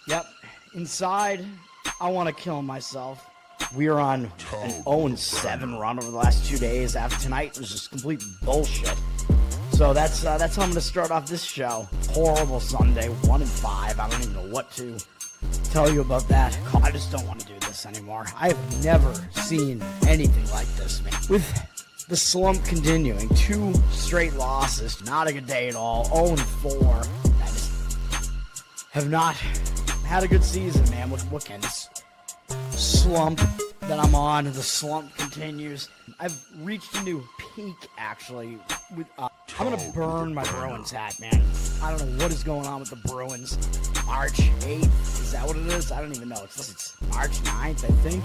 Yep. Inside, I want to kill myself. We are on an 0-7 run over the last 2 days. After tonight was just complete bullshit. So that's how I'm going to start off this show. Horrible Sunday, 1-5. I don't even know what to tell you about that. I just don't want to do this anymore. I've never seen anything like this, man. With the slump continuing, 2 straight losses, not a good day at all. 0-4. I just have not had a good season, man. What can this slump that I'm on? The slump continues. I've reached a new peak, actually. I'm gonna burn my Bruins hat, man. I don't know what is going on with the Bruins. March 8th, is that what it is? I don't even know. It's March 9th, I think.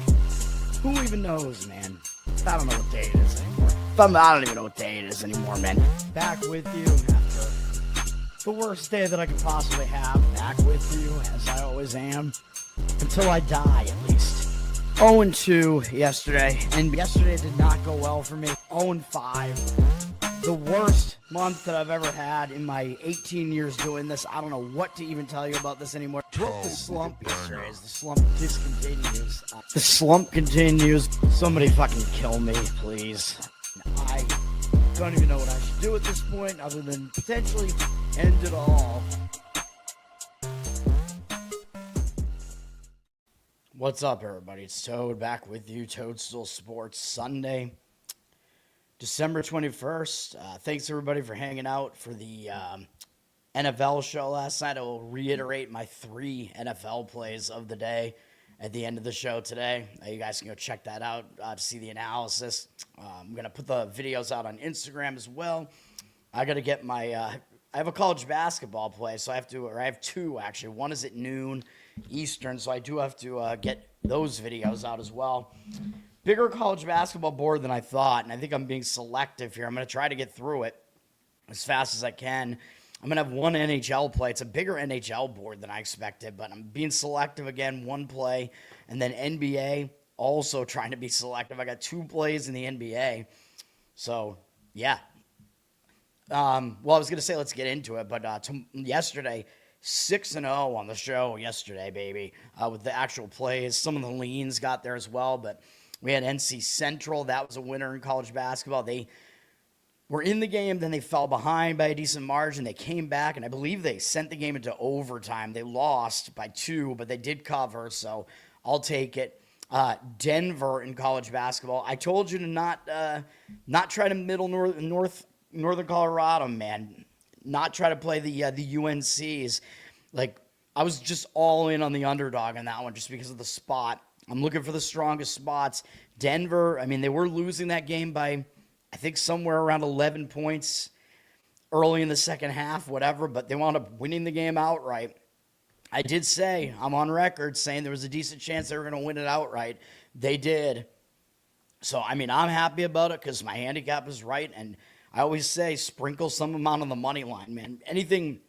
Who even knows, man? I don't know what day it is anymore. I don't even know what day it is anymore, man. Back with you after the worst day that I could possibly have. Back with you, as I always am. Until I die, at least. 0-2 yesterday, and yesterday did not go well for me. 0-5. The worst month that I've ever had in my 18 years doing this. I don't know what to even tell you about this anymore. Broke the slump yesterday as the slump discontinues. The slump continues. Somebody fucking kill me, please. I don't even know what I should do at this point other than potentially end it all. What's up, everybody? It's Toad back with you. Toadstool Sports Sunday, December 21st. Thanks, everybody, for hanging out for the NFL show last night. I will reiterate my 3 NFL plays of the day at the end of the show today. You guys can go check that out to see the analysis. I'm going to put the videos out on Instagram as well. I got to get my I have a college basketball play, so I have 2, actually. One is at noon Eastern, so I do have to get those videos out as well. Bigger college basketball board than I thought, and I think I'm being selective here. I'm going to try to get through it as fast as I can. I'm going to have 1 NHL play. It's a bigger NHL board than I expected, but I'm being selective again, 1 play. And then NBA, also trying to be selective. I got 2 plays in the NBA. So, yeah. Well, I was going to say let's get into it, but yesterday, 6-0 on the show yesterday, baby, with the actual plays. Some of the leans got there as well, but we had NC Central. That was a winner in college basketball. They were in the game, then they fell behind by a decent margin. They came back, and I believe they sent the game into overtime. They lost by 2, but they did cover, so I'll take it. Denver in college basketball. I told you to not try to middle Northern Colorado, man. Not try to play the UNCs. Like, I was just all in on the underdog on that one just because of the spot. I'm looking for the strongest spots. Denver, I mean, they were losing that game by, I think, somewhere around 11 points early in the second half, whatever, but they wound up winning the game outright. I did say, I'm on record saying there was a decent chance they were going to win it outright. They did. So, I mean, I'm happy about it because my handicap is right, and I always say sprinkle some amount on the money line, man. Anything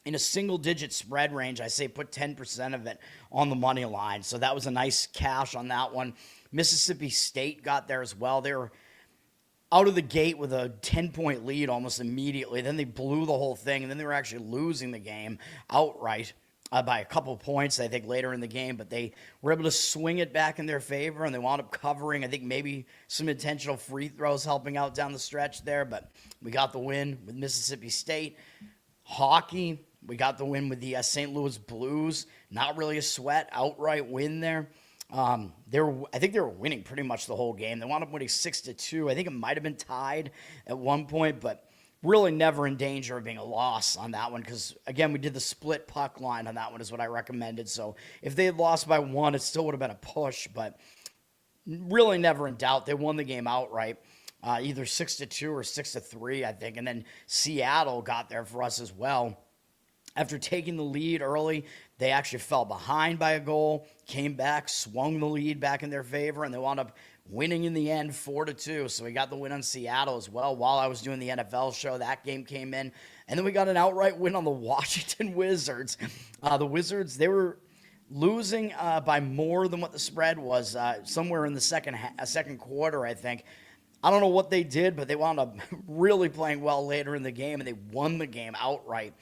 in a single-digit spread range, I say put 10% of it on the money line. So that was a nice cash on that one. Mississippi State got there as well. They were out of the gate with a 10-point lead almost immediately. Then they blew the whole thing, and then they were actually losing the game outright by a couple points, I think, later in the game. But they were able to swing it back in their favor, and they wound up covering. I think maybe some intentional free throws helping out down the stretch there. But we got the win with Mississippi State. Hockey, we got the win with the St. Louis Blues. Not really a sweat, outright win there. I think they were winning pretty much the whole game. They wound up winning 6-2. I think it might have been tied at one point, but really never in danger of being a loss on that one because, again, we did the split puck line on that one is what I recommended. So if they had lost by 1, it still would have been a push, but really never in doubt. They won the game outright, either 6-2 or 6-3, I think. And then Seattle got there for us as well. After taking the lead early, they actually fell behind by a goal, came back, swung the lead back in their favor, and they wound up winning in the end 4-2. So we got the win on Seattle as well. While I was doing the NFL show, that game came in. And then we got an outright win on the Washington Wizards. The Wizards, they were losing by more than what the spread was, somewhere in the second quarter, I think. I don't know what they did, but they wound up really playing well later in the game, and they won the game outright.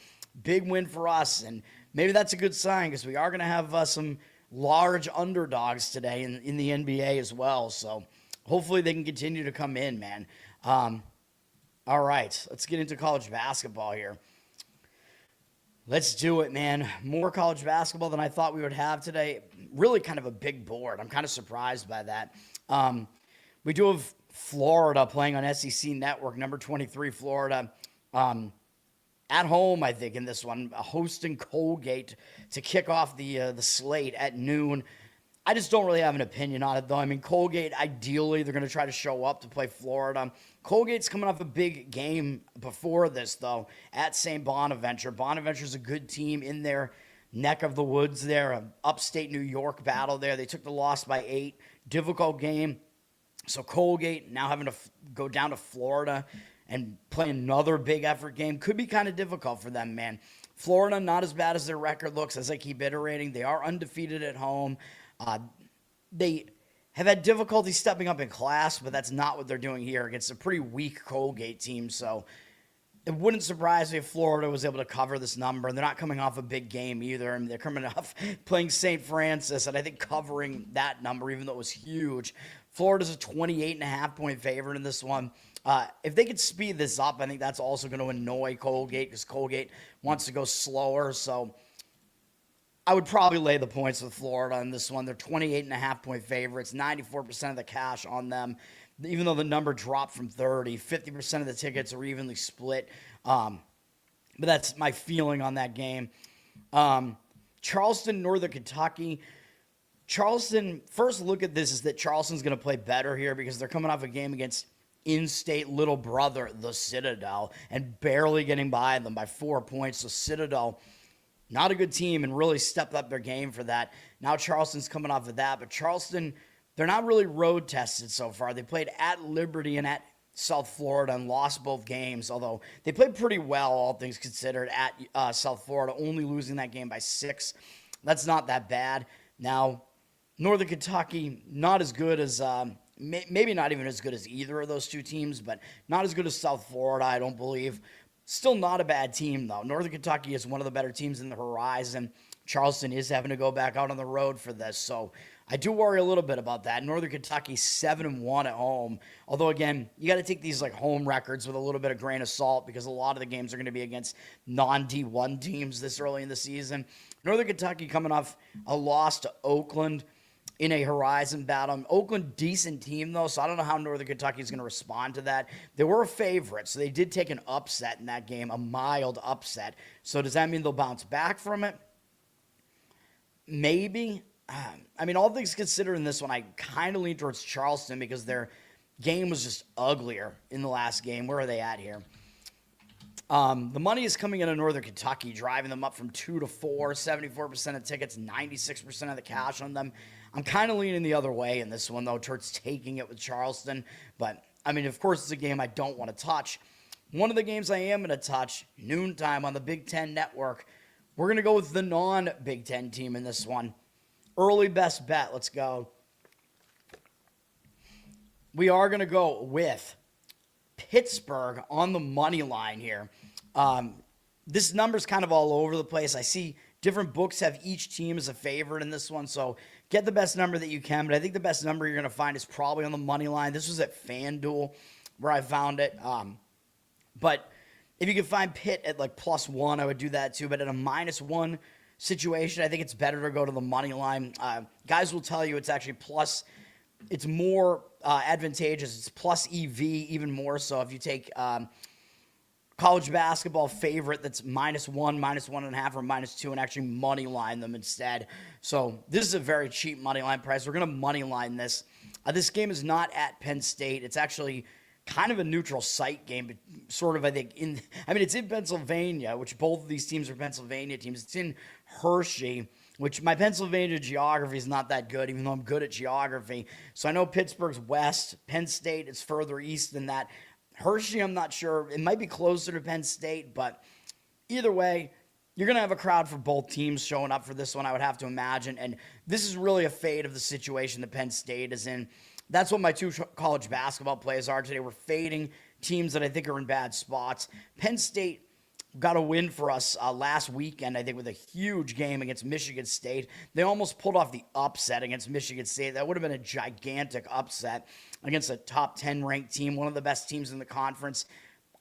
Big win for us, and maybe that's a good sign because we are going to have some large underdogs today in the NBA as well. So hopefully they can continue to come in, man. All right, let's get into college basketball here. Let's do it, man. More college basketball than I thought we would have today. Really kind of a big board. I'm kind of surprised by that. We do have Florida playing on SEC Network, number 23 Florida. At home, I think, in this one, hosting Colgate to kick off the slate at noon. I just don't really have an opinion on it, though. I mean, Colgate, ideally, they're going to try to show up to play Florida. Colgate's coming off a big game before this, though, at St. Bonaventure. Bonaventure's a good team in their neck of the woods there, upstate New York battle there. They took the loss by 8. Difficult game. So Colgate now having to go down to Florida and play another big effort game could be kind of difficult for them, man. Florida, not as bad as their record looks, as I keep iterating. They are undefeated at home. They have had difficulty stepping up in class, but that's not what they're doing here against a pretty weak Colgate team. So it wouldn't surprise me if Florida was able to cover this number. And they're not coming off a big game either. I mean, they're coming off playing St. Francis, and I think covering that number, even though it was huge. Florida's a 28.5-point favorite in this one. If they could speed this up, I think that's also going to annoy Colgate because Colgate wants to go slower. So I would probably lay the points with Florida in this one. They're 28.5-point favorites, 94% of the cash on them. Even though the number dropped from 30, 50% of the tickets are evenly split. But that's my feeling on that game. Charleston, Northern Kentucky. Charleston, first look at this is that Charleston's going to play better here because they're coming off a game against in-state little brother, the Citadel, and barely getting by them by 4 points. So Citadel, not a good team, and really stepped up their game for that. Now Charleston's coming off of that, but Charleston, they're not really road tested so far. They played at Liberty and at South Florida and lost both games, although they played pretty well, all things considered, at South Florida, only losing that game by 6. That's not that bad. Now, Northern Kentucky, not as good as, maybe not even as good as either of those two teams, but not as good as South Florida, I don't believe. Still not a bad team, though. Northern Kentucky is one of the better teams in the horizon. Charleston is having to go back out on the road for this, so I do worry a little bit about that. Northern Kentucky 7-1 at home. Although, again, you got to take these like home records with a little bit of grain of salt because a lot of the games are going to be against non-D1 teams this early in the season. Northern Kentucky coming off a loss to Oakland in a Horizon battle. Oakland, decent team, though, so I don't know how Northern Kentucky is going to respond to that. They were a favorite, so they did take an upset in that game, a mild upset. So does that mean they'll bounce back from it? Maybe. I mean, all things considered in this one, I kind of lean towards Charleston because their game was just uglier in the last game. Where are they at here? The money is coming into Northern Kentucky, driving them up from 2 to 4, 74% of tickets, 96% of the cash on them. I'm kind of leaning the other way in this one, though, towards taking it with Charleston. But, I mean, of course, it's a game I don't want to touch. One of the games I am going to touch, noontime on the Big Ten Network, we're going to go with the non-Big Ten team in this one. Early best bet. Let's go. We are going to go with Pittsburgh on the money line here. This number's kind of all over the place. I see different books have each team as a favorite in this one, so get the best number that you can, but I think the best number you're going to find is probably on the money line. This was at FanDuel where I found it. But if you can find Pitt at like +1, I would do that too, but at a -1 situation, I think it's better to go to the money line. Guys will tell you it's actually plus, it's more advantageous. It's plus EV even more so if you take college basketball favorite that's -1, -1.5, or -2 and actually money line them instead. So this is a very cheap money line price. We're going to money line this. This game is not at Penn State. It's actually kind of a neutral site game, but sort of, I think, it's in Pennsylvania, which both of these teams are Pennsylvania teams. It's in Hershey, which my Pennsylvania geography is not that good, even though I'm good at geography. So I know Pittsburgh's west. Penn State is further east than that. Hershey, I'm not sure. It might be closer to Penn State, but either way, you're going to have a crowd for both teams showing up for this one, I would have to imagine. And this is really a fade of the situation that Penn State is in. That's what my two college basketball plays are today. We're fading teams that I think are in bad spots. Penn State got a win for us last weekend, I think, with a huge game against Michigan State. They almost pulled off the upset against Michigan State. That would have been a gigantic upset against a top 10 ranked team, one of the best teams in the conference.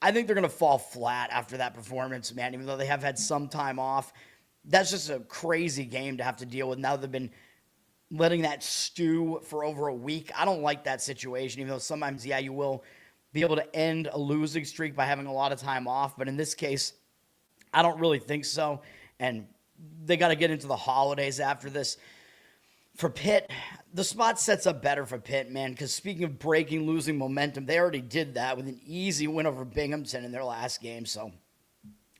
I think they're going to fall flat after that performance, man, even though they have had some time off. That's just a crazy game to have to deal with. Now they've been letting that stew for over a week. I don't like that situation, even though sometimes, yeah, you will be able to end a losing streak by having a lot of time off. But in this case, I don't really think so. And they got to get into the holidays after this. For Pitt, the spot sets up better for Pitt, man, because speaking of breaking losing momentum, they already did that with an easy win over Binghamton in their last game. So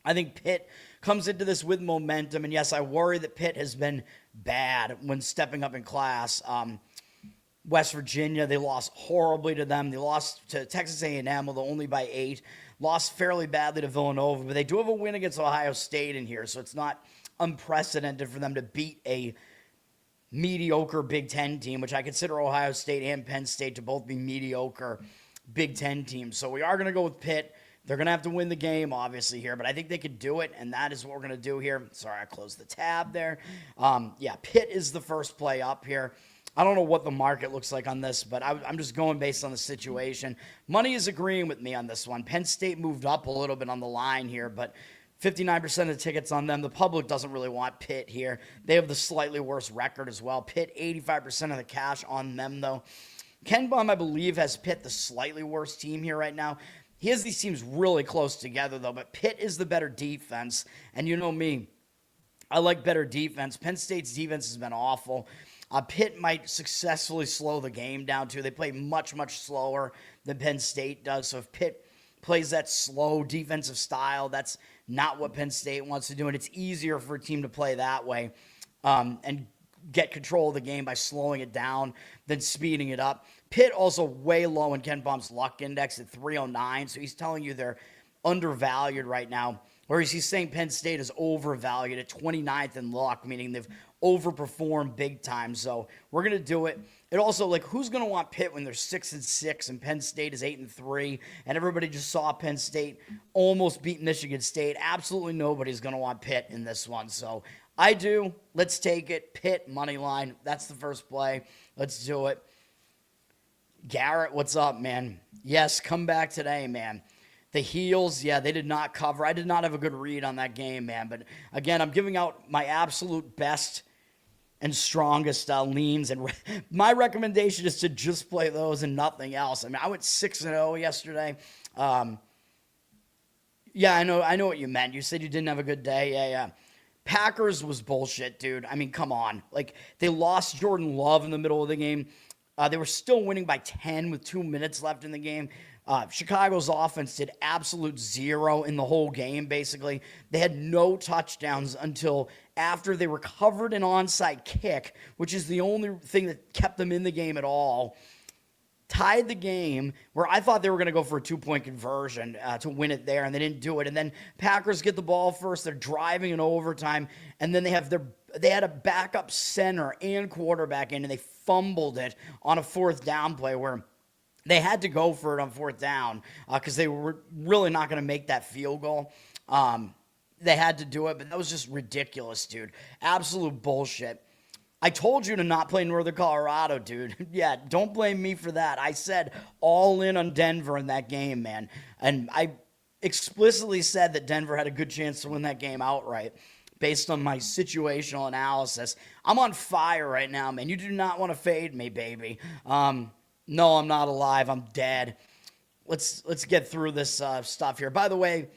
I think Pitt comes into this with momentum. And yes, I worry that Pitt has been bad when stepping up in class. West Virginia, they lost horribly to them. They lost to Texas A&M, although only by 8. Lost fairly badly to Villanova, but they do have a win against Ohio State in here, so it's not unprecedented for them to beat a mediocre Big Ten team, which I consider Ohio State and Penn State to both be mediocre Big Ten teams. So we are going to go with Pitt. They're going to have to win the game, obviously, here, but I think they could do it, and that is what we're going to do here. Sorry, I closed the tab there. Yeah, Pitt is the first play up here. I don't know what the market looks like on this, but I'm just going based on the situation. Money is agreeing with me on this one. Penn State moved up a little bit on the line here, but 59% of the tickets on them. The public doesn't really want Pitt here. They have the slightly worse record as well. Pitt, 85% of the cash on them, though. Ken Baum, I believe, has Pitt the slightly worse team here right now. He has these teams really close together, though, but Pitt is the better defense. And you know me, I like better defense. Penn State's defense has been awful. Pitt might successfully slow the game down, too. They play much, much slower than Penn State does. So if Pitt plays that slow defensive style, that's not what Penn State wants to do. And it's easier for a team to play that way and get control of the game by slowing it down than speeding it up. Pitt also way low in Ken Baum's luck index at 309. So he's telling you they're undervalued right now. Whereas he's saying Penn State is overvalued at 29th in luck, meaning they've overperformed big time. So we're going to do it. It also, like, who's going to want Pitt when they're 6-6 and Penn State is 8-3 and everybody just saw Penn State almost beat Michigan State? Absolutely nobody's going to want Pitt in this one. So I do. Let's take it. Pitt money line. That's the first play. Let's do it. Garrett, what's up, man? Yes, come back today, man. The Heels, yeah, they did not cover. I did not have a good read on that game, man. But, again, I'm giving out my absolute best and strongest leans. And my recommendation is to just play those and nothing else. I mean, I went 6-0 yesterday. Yeah, I know what you meant. You said you didn't have a good day. Yeah. Packers was bullshit, dude. I mean, come on. Like, they lost Jordan Love in the middle of the game. They were still winning by 10 with 2 minutes left in the game. Chicago's offense did absolute zero in the whole game, basically. They had no touchdowns until after they recovered an onside kick, which is the only thing that kept them in the game at all. Tied the game where I thought they were going to go for a 2-point conversion to win it there, and they didn't do it. And then Packers get the ball first. They're driving in overtime, and then they had a backup center and quarterback in, and they fumbled it on a 4th down play where they had to go for it on 4th down because they were really not going to make that field goal. They had to do it, but that was just ridiculous, dude. Absolute bullshit. I told you to not play Northern Colorado, dude. Yeah, don't blame me for that. I said all in on Denver in that game, man. And I explicitly said that Denver had a good chance to win that game outright based on my situational analysis. I'm on fire right now, man. You do not want to fade me, baby. No, I'm not alive. I'm dead. Let's get through this stuff here. By the way,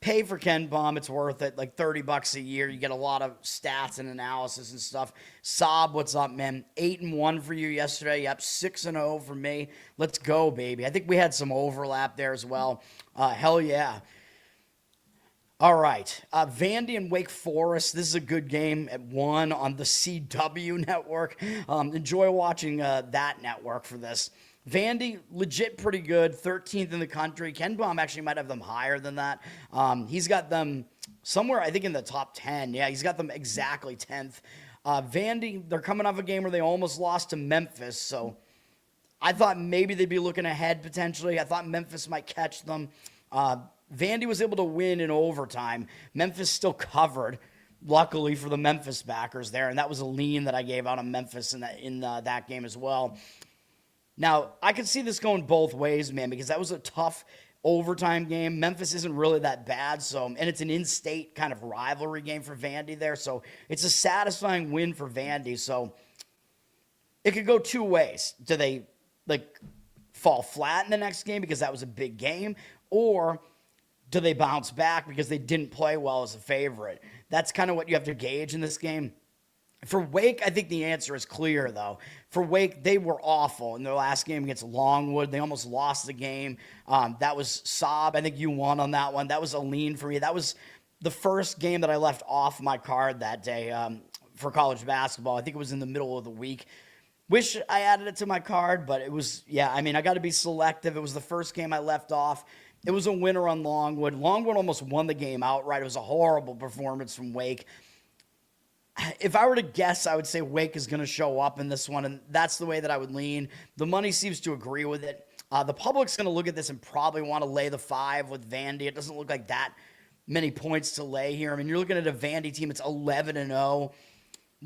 pay for Ken Baum. It's worth it. Like $30 a year. You get a lot of stats and analysis and stuff. Saab, what's up, man? 8-1 for you yesterday. Yep, 6-0 for me. Let's go, baby. I think we had some overlap there as well. Hell yeah. All right. Vandy and Wake Forest. This is a good game at 1 on the CW network. Enjoy watching that network for this. Vandy, legit pretty good. 13th in the country. Ken Baum actually might have them higher than that. He's got them somewhere, I think, in the top 10. Yeah, he's got them exactly 10th. Vandy, they're coming off a game where they almost lost to Memphis. So I thought maybe they'd be looking ahead potentially. I thought Memphis might catch them. Vandy was able to win in overtime. Memphis still covered, luckily for the Memphis backers there, and that was a lean that I gave out on Memphis in that game as well. Now, I could see this going both ways, man, because that was a tough overtime game. Memphis isn't really that bad, and it's an in-state kind of rivalry game for Vandy there, so it's a satisfying win for Vandy. So it could go two ways. Do they fall flat in the next game because that was a big game, or do they bounce back because they didn't play well as a favorite? That's kind of what you have to gauge in this game. For Wake, I think the answer is clear, though. For Wake, they were awful in their last game against Longwood. They almost lost the game. That was Saab. I think you won on that one. That was a lean for me. That was the first game that I left off my card that day for college basketball. I think it was in the middle of the week. Wish I added it to my card, but it was, I got to be selective. It was the first game I left off. It was a winner on Longwood. Longwood almost won the game outright. It was a horrible performance from Wake. If I were to guess, I would say Wake is going to show up in this one, and that's the way that I would lean. The money seems to agree with it. The public's going to look at this and probably want to lay the 5 with Vandy. It doesn't look like that many points to lay here. I mean, you're looking at a Vandy team. It's 11-0,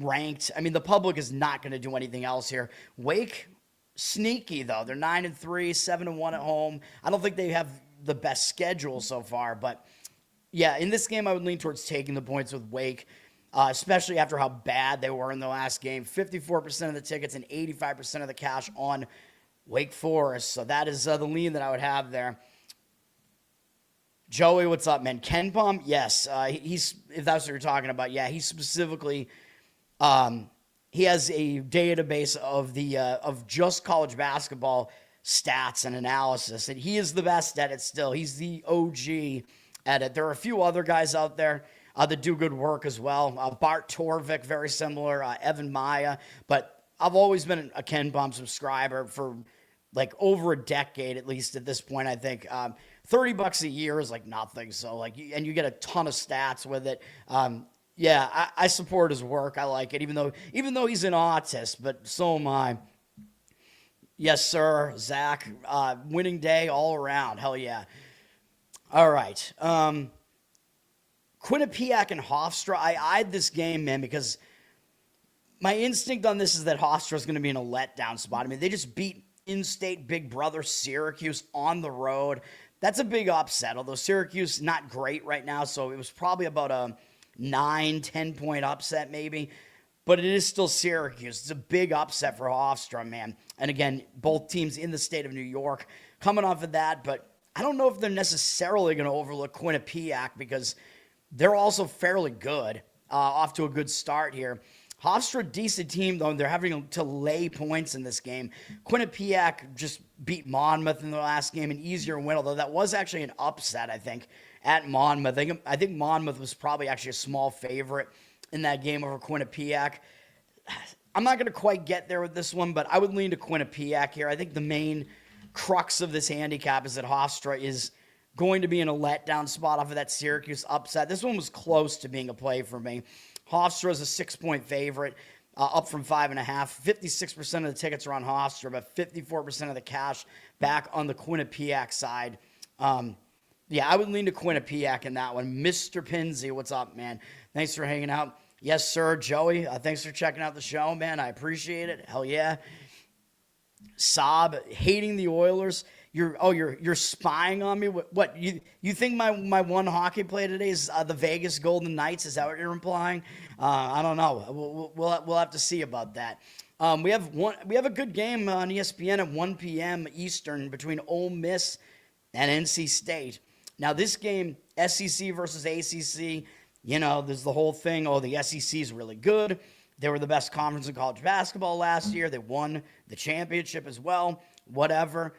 ranked. I mean, the public is not going to do anything else here. Wake, sneaky, though. They're 9-3, 7-1 at home. I don't think they have the best schedule so far, but, in this game, I would lean towards taking the points with Wake. Especially after how bad they were in the last game. 54% of the tickets and 85% of the cash on Wake Forest. So that is the lean that I would have there. Joey, what's up, man? Ken Palm? Yes. He's, if that's what you're talking about, he specifically, he has a database of just college basketball stats and analysis, and he is the best at it still. He's the OG at it. There are a few other guys out there that do good work as well. Bart Torvik, very similar. Evan Maya. But I've always been a Ken Palm subscriber for over a decade, at least at this point, I think. $30 a year is nothing. So and you get a ton of stats with it. I support his work. I like it, even though he's an autist, but so am I. Yes, sir, Zach. Winning day all around. Hell yeah. All right. Quinnipiac and Hofstra, I eyed this game, man, because my instinct on this is that Hofstra is going to be in a letdown spot. I mean, they just beat in-state big brother Syracuse on the road. That's a big upset, although Syracuse not great right now, so it was probably about a 9-10 point upset maybe. But it is still Syracuse. It's a big upset for Hofstra, man. And again, both teams in the state of New York coming off of that, but I don't know if they're necessarily going to overlook Quinnipiac because they're also fairly good, off to a good start here. Hofstra, decent team, though. They're having to lay points in this game. Quinnipiac just beat Monmouth in the last game, an easier win, although that was actually an upset, I think, at Monmouth. I think Monmouth was probably actually a small favorite in that game over Quinnipiac. I'm not going to quite get there with this one, but I would lean to Quinnipiac here. I think the main crux of this handicap is that Hofstra is going to be in a letdown spot off of that Syracuse upset. This one was close to being a play for me. Hofstra is a 6-point favorite, up from 5.5. 56% of the tickets are on Hofstra, but 54% of the cash back on the Quinnipiac side. I would lean to Quinnipiac in that one. Mr. Pinsey, what's up, man? Thanks for hanging out. Yes, sir, Joey. Thanks for checking out the show, man. I appreciate it. Hell yeah. Saab, hating the Oilers. You're spying on me? What you think my one hockey play today is the Vegas Golden Knights? Is that what you're implying? I don't know. We'll have to see about that. We have a good game on ESPN at 1 p.m. Eastern between Ole Miss and NC State. Now this game, SEC versus ACC. There's the whole thing. The SEC is really good. They were the best conference in college basketball last year. They won the championship as well. Whatever.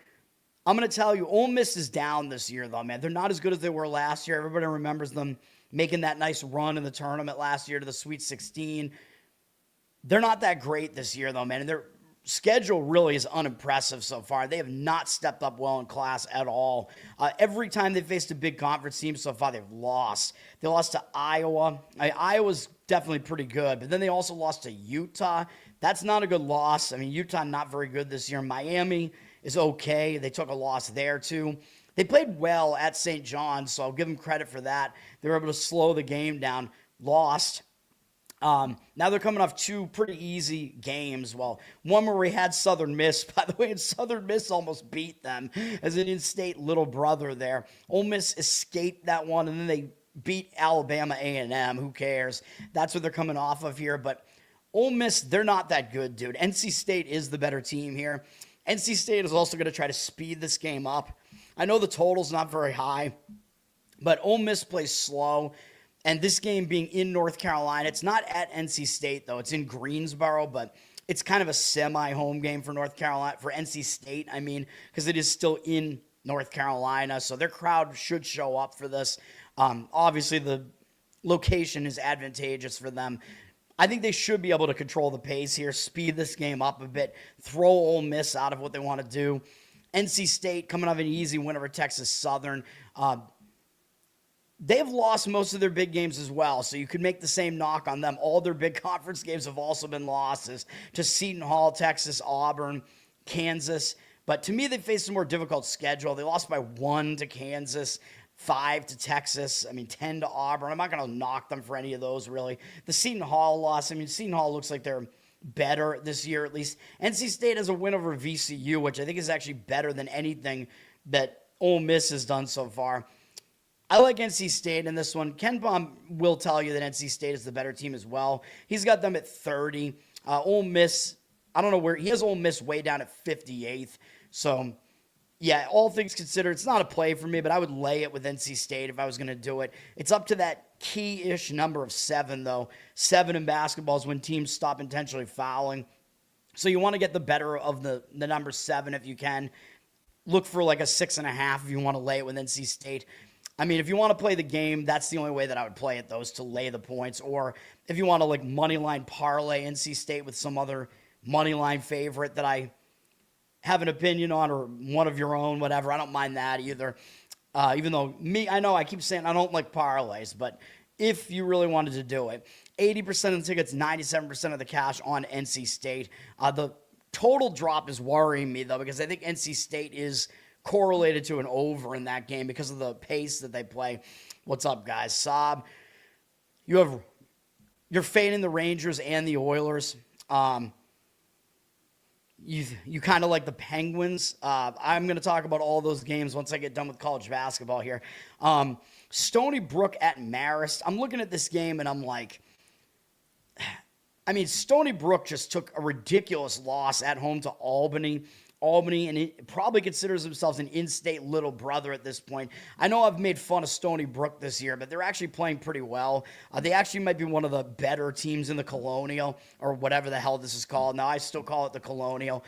I'm going to tell you, Ole Miss is down this year, though, man. They're not as good as they were last year. Everybody remembers them making that nice run in the tournament last year to the Sweet 16. They're not that great this year, though, man. And their schedule really is unimpressive so far. They have not stepped up well in class at all. Every time they've faced a big conference team so far, they've lost. They lost to Iowa. Iowa's definitely pretty good, but then they also lost to Utah. That's not a good loss. I mean, Utah not very good this year. Miami is okay. They took a loss there, too. they played well at St. John's, so I'll give them credit for that. They were able to slow the game down, lost. Now they're coming off two pretty easy games. Well, one where we had Southern Miss, by the way, and Southern Miss almost beat them as an in-state little brother there. Ole Miss escaped that one, and then they beat Alabama A&M. Who cares? That's what they're coming off of here. But Ole Miss, they're not that good, dude. NC State is the better team here. NC State is also going to try to speed this game up. I know the total's not very high, but Ole Miss plays slow. And this game being in North Carolina, it's not at NC State, though. It's in Greensboro, but it's kind of a semi-home game for North Carolina, for NC State, I mean, because it is still in North Carolina. So their crowd should show up for this. Obviously, the location is advantageous for them. I think they should be able to control the pace here, speed this game up a bit, throw Ole Miss out of what they want to do. NC State coming off an easy win over Texas Southern. They've lost most of their big games as well, so you could make the same knock on them. All their big conference games have also been losses to Seton Hall, Texas, Auburn, Kansas. But to me, they faced a more difficult schedule. They lost by 1 to Kansas, 5 to Texas, 10 to Auburn. I'm not going to knock them for any of those, really. The Seton Hall loss, Seton Hall looks like they're better this year at least. NC State has a win over VCU, which I think is actually better than anything that Ole Miss has done so far. I like NC State in this one. Ken Baum will tell you that NC State is the better team as well. He's got them at 30. Ole Miss, I don't know where. He has Ole Miss way down at 58th. So, yeah, all things considered, it's not a play for me, but I would lay it with NC State if I was going to do it. It's up to that key-ish number of 7, though. 7 in basketball is when teams stop intentionally fouling. So you want to get the better of the number 7 if you can. Look for like a 6.5 if you want to lay it with NC State. If you want to play the game, that's the only way that I would play it, though, is to lay the points. Or if you want to, like, moneyline parlay NC State with some other moneyline favorite that I have an opinion on, or one of your own, whatever, I don't mind that either. Even though I know I keep saying I don't like parlays, but if you really wanted to do it, 80% of the tickets, 97% of the cash on NC State. The total drop is worrying me, though, because I think NC State is correlated to an over in that game because of the pace that they play. What's up, guys? Saab, you're fading the Rangers and the Oilers. You kind of like the Penguins. I'm going to talk about all those games once I get done with college basketball here. Stony Brook at Marist. I'm looking at this game and I'm like, Stony Brook just took a ridiculous loss at home to Albany, and it probably considers themselves an in-state little brother at this point. I know I've made fun of Stony Brook this year, but they're actually playing pretty well. They actually might be one of the better teams in the Colonial, or whatever the hell this is called. Now, I still call it the Colonial.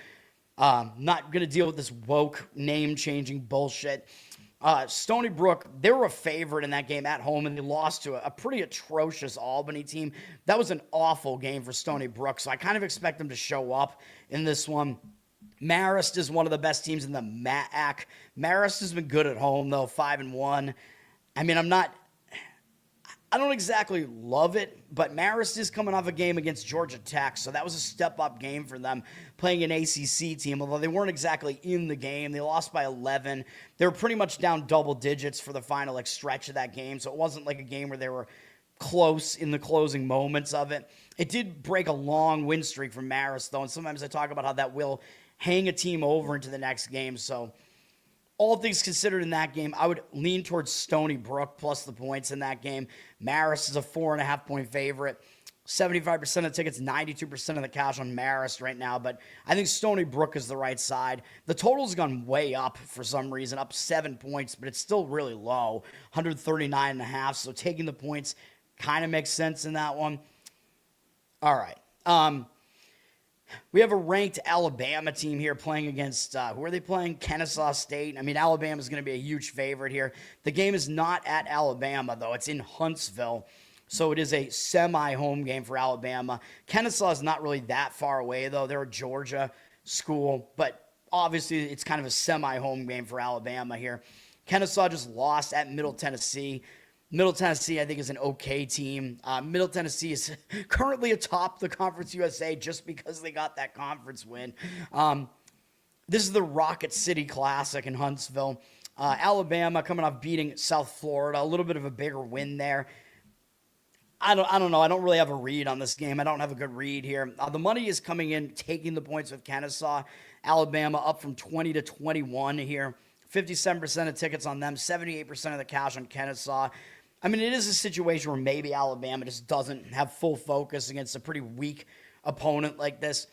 Not going to deal with this woke name-changing bullshit. Stony Brook, they were a favorite in that game at home, and they lost to a pretty atrocious Albany team. That was an awful game for Stony Brook, so I kind of expect them to show up in this one. Marist is one of the best teams in the MAAC. Marist has been good at home, though, 5-1. I don't exactly love it, but Marist is coming off a game against Georgia Tech, so that was a step-up game for them, playing an ACC team, although they weren't exactly in the game. They lost by 11. They were pretty much down double digits for the final stretch of that game, so it wasn't like a game where they were close in the closing moments of it. It did break a long win streak from Marist, though, and sometimes I talk about how that will hang a team over into the next game. So all things considered in that game, I would lean towards Stony Brook plus the points in that game. Marist is a 4.5-point favorite. 75% of the tickets, 92% of the cash on Marist right now, but I think Stony Brook is the right side. The total's gone way up for some reason, up 7 points, but it's still really low, 139.5, so taking the points kind of makes sense in that one. All right. We have a ranked Alabama team here playing against, who are they playing? Kennesaw State. Alabama's going to be a huge favorite here. The game is not at Alabama, though. It's in Huntsville, so it is a semi-home game for Alabama. Kennesaw is not really that far away, though. They're a Georgia school, but obviously it's kind of a semi-home game for Alabama here. Kennesaw just lost at Middle Tennessee. Middle Tennessee, I think, is an okay team. Middle Tennessee is currently atop the Conference USA just because they got that conference win. This is the Rocket City Classic in Huntsville. Alabama coming off beating South Florida, a little bit of a bigger win there. I don't know. I don't really have a read on this game. I don't have a good read here. The money is coming in, taking the points with Kennesaw. Alabama up from 20 to 21 here. 57% of tickets on them, 78% of the cash on Kennesaw. I mean, it is a situation where maybe Alabama just doesn't have full focus against a pretty weak opponent like this.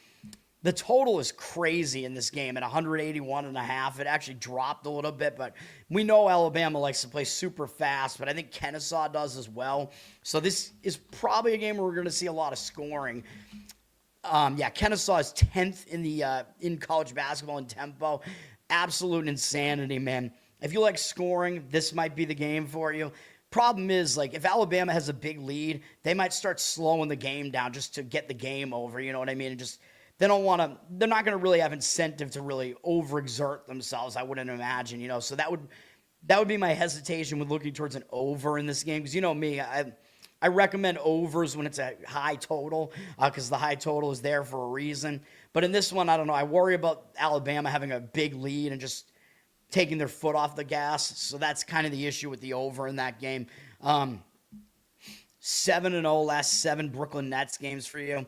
The total is crazy in this game at 181.5. It actually dropped a little bit, but we know Alabama likes to play super fast, but I think Kennesaw does as well. So this is probably a game where we're going to see a lot of scoring. Kennesaw is 10th in college basketball in tempo. Absolute insanity, man. If you like scoring, this might be the game for you. Problem is, like, if Alabama has a big lead, they might start slowing the game down just to get the game over, you know what I mean? And just they're not going to really have incentive to really overexert themselves, I wouldn't imagine, you know. So that would be my hesitation with looking towards an over in this game, because you know me, I recommend overs when it's a high total, because the high total is there for a reason. But in this one, I don't know. I worry about Alabama having a big lead and just taking their foot off the gas. So that's kind of the issue with the over in that game. 7-0 last 7 Brooklyn Nets games for you.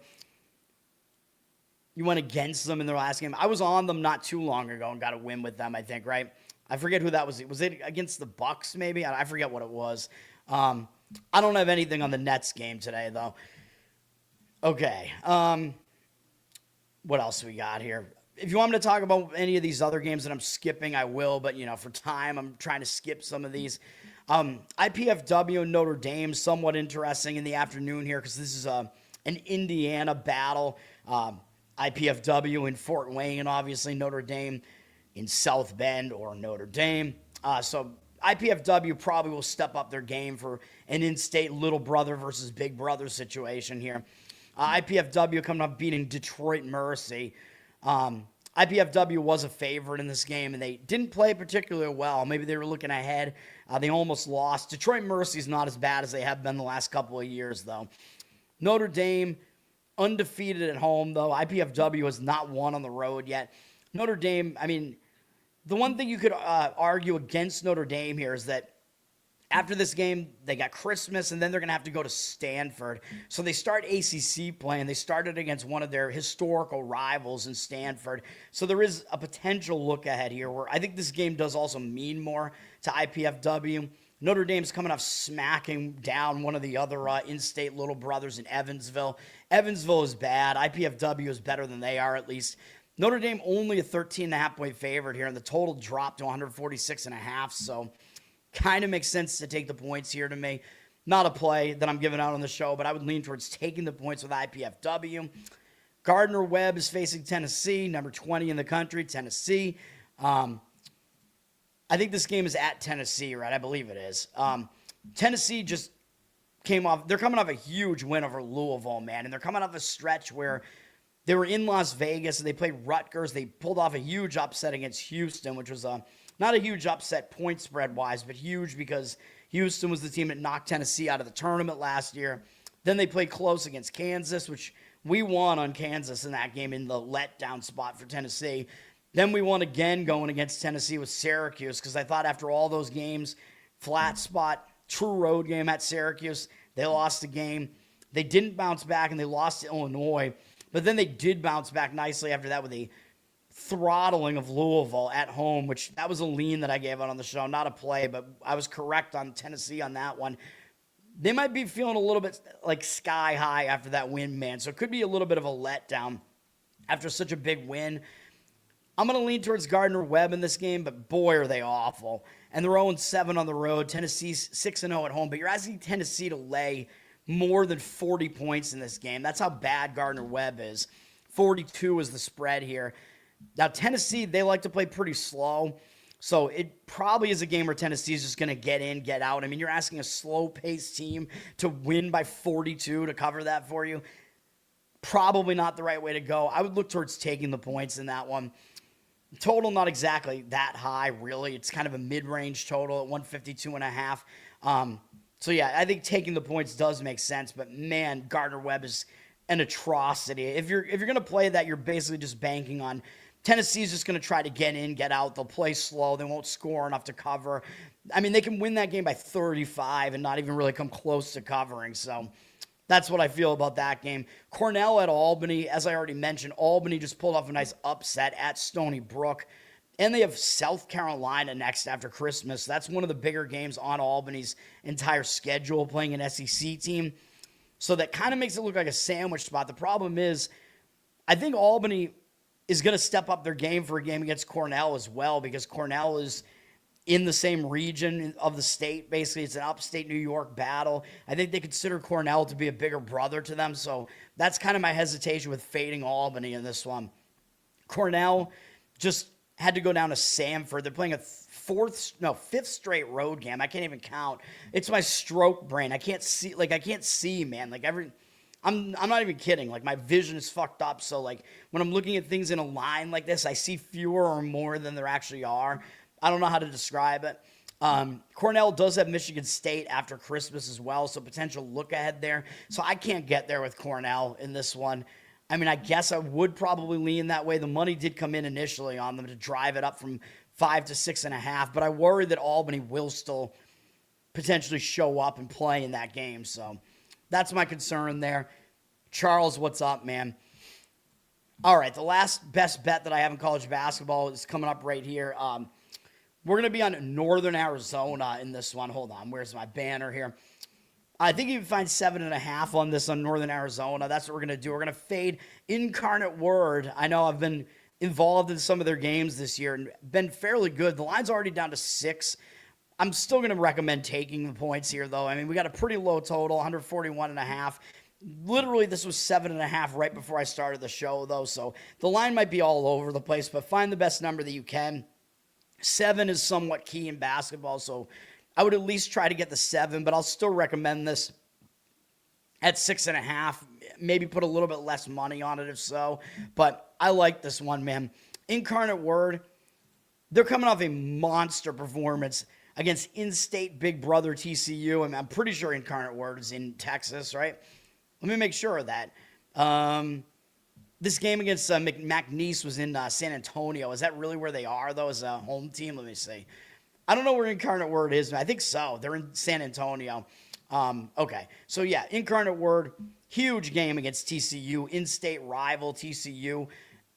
You went against them in their last game. I was on them not too long ago and got a win with them, I think, right? I forget who that was. Was it against the Bucks, maybe? I forget what it was. I don't have anything on the Nets game today, though. Okay. What else we got here? If you want me to talk about any of these other games that I'm skipping, I will. But, you know, for time, I'm trying to skip some of these. IPFW and Notre Dame, somewhat interesting in the afternoon here because this is an Indiana battle. IPFW in Fort Wayne, obviously Notre Dame in South Bend or Notre Dame. So IPFW probably will step up their game for an in-state little brother versus big brother situation here. IPFW coming up beating Detroit Mercy. IPFW was a favorite in this game, and they didn't play particularly well. Maybe they were looking ahead. They almost lost. Detroit Mercy is not as bad as they have been the last couple of years, though. Notre Dame, undefeated at home, though. IPFW has not won on the road yet. Notre Dame, I mean, the one thing you could argue against Notre Dame here is that after this game, they got Christmas, and then they're going to have to go to Stanford. So they start ACC play, and they started against one of their historical rivals in Stanford. So there is a potential look ahead here where I think this game does also mean more to IPFW. Notre Dame's coming off smacking down one of the other in-state little brothers in Evansville. Evansville is bad. IPFW is better than they are, at least. Notre Dame only a 13.5-point favorite here, and the total dropped to 146.5, so kind of makes sense to take the points here to me. Not a play that I'm giving out on the show, but I would lean towards taking the points with IPFW. Gardner-Webb is facing Tennessee, number 20 in the country, Tennessee. I think this game is at Tennessee, right? I believe it is. Tennessee just came off. They're coming off a huge win over Louisville, man, and they're coming off a stretch where they were in Las Vegas and they played Rutgers. They pulled off a huge upset against Houston, which was not a huge upset point spread wise, but huge because Houston was the team that knocked Tennessee out of the tournament last year. Then they played close against Kansas, which we won on Kansas in that game in the letdown spot for Tennessee. Then we won again going against Tennessee with Syracuse because I thought after all those games, flat spot, true road game at Syracuse, they lost the game. They didn't bounce back and they lost to Illinois, but then they did bounce back nicely after that with a throttling of Louisville at home, which that was a lean that I gave out on the show, not a play, but I was correct on Tennessee on that one. They might be feeling a little bit like sky high after that win, man. So it could be a little bit of a letdown after such a big win. I'm going to lean towards Gardner-Webb in this game, but boy, are they awful. And they're 0-7 on the road. Tennessee's 6-0 at home, but you're asking Tennessee to lay more than 40 points in this game. That's how bad Gardner-Webb is. 42 is the spread here. Now, Tennessee, they like to play pretty slow, so it probably is a game where Tennessee is just going to get in, get out. I mean, you're asking a slow-paced team to win by 42 to cover that for you. Probably not the right way to go. I would look towards taking the points in that one. Total not exactly that high, really. It's kind of a mid-range total at 152.5. So, yeah, I think taking the points does make sense, but, man, Gardner-Webb is an atrocity. If you're going to play that, you're basically just banking on Tennessee's just going to try to get in, get out. They'll play slow. They won't score enough to cover. I mean, they can win that game by 35 and not even really come close to covering. So that's what I feel about that game. Cornell at Albany, as I already mentioned, Albany just pulled off a nice upset at Stony Brook. And they have South Carolina next after Christmas. That's one of the bigger games on Albany's entire schedule, playing an SEC team. So that kind of makes it look like a sandwich spot. The problem is, I think Albany is going to step up their game for a game against Cornell as well, because Cornell is in the same region of the state. Basically, it's an upstate New York battle. I think they consider Cornell to be a bigger brother to them, so that's kind of my hesitation with fading Albany in this one. Cornell just had to go down to Samford. They're playing a fifth straight road game. I can't even count. It's my stroke brain. I can't see, man. I'm not even kidding. Like, my vision is fucked up. So, like, when I'm looking at things in a line like this, I see fewer or more than there actually are. I don't know how to describe it. Cornell does have Michigan State after Christmas as well, so potential look ahead there. So I can't get there with Cornell in this one. I mean, I guess I would probably lean that way. The money did come in initially on them to drive it up from 5 to 6.5, but I worry that Albany will still potentially show up and play in that game. So that's my concern there. Charles, what's up, man? All right, the last best bet that I have in college basketball is coming up right here. We're going to be on Northern Arizona in this one. Hold on, where's my banner here? I think you can find 7.5 on this on Northern Arizona. That's what we're going to do. We're going to fade Incarnate Word. I know I've been involved in some of their games this year and been fairly good. The line's already down to 6. I'm still going to recommend taking the points here, though. I mean, we got a pretty low total, 141.5. Literally, this was 7.5 right before I started the show, though, so the line might be all over the place, but find the best number that you can. 7 is somewhat key in basketball, so I would at least try to get the 7, but I'll still recommend this at 6.5. Maybe put a little bit less money on it if so, but I like this one, man. Incarnate Word, they're coming off a monster performance against in-state big brother TCU, and I'm pretty sure Incarnate Word is in Texas, right? Let me make sure of that. This game against McNeese was in San Antonio. Is that really where they are, though, as a home team? Let me see. I don't know where Incarnate Word is. I think so. They're in San Antonio. Okay. So, yeah, Incarnate Word, huge game against TCU, in-state rival TCU.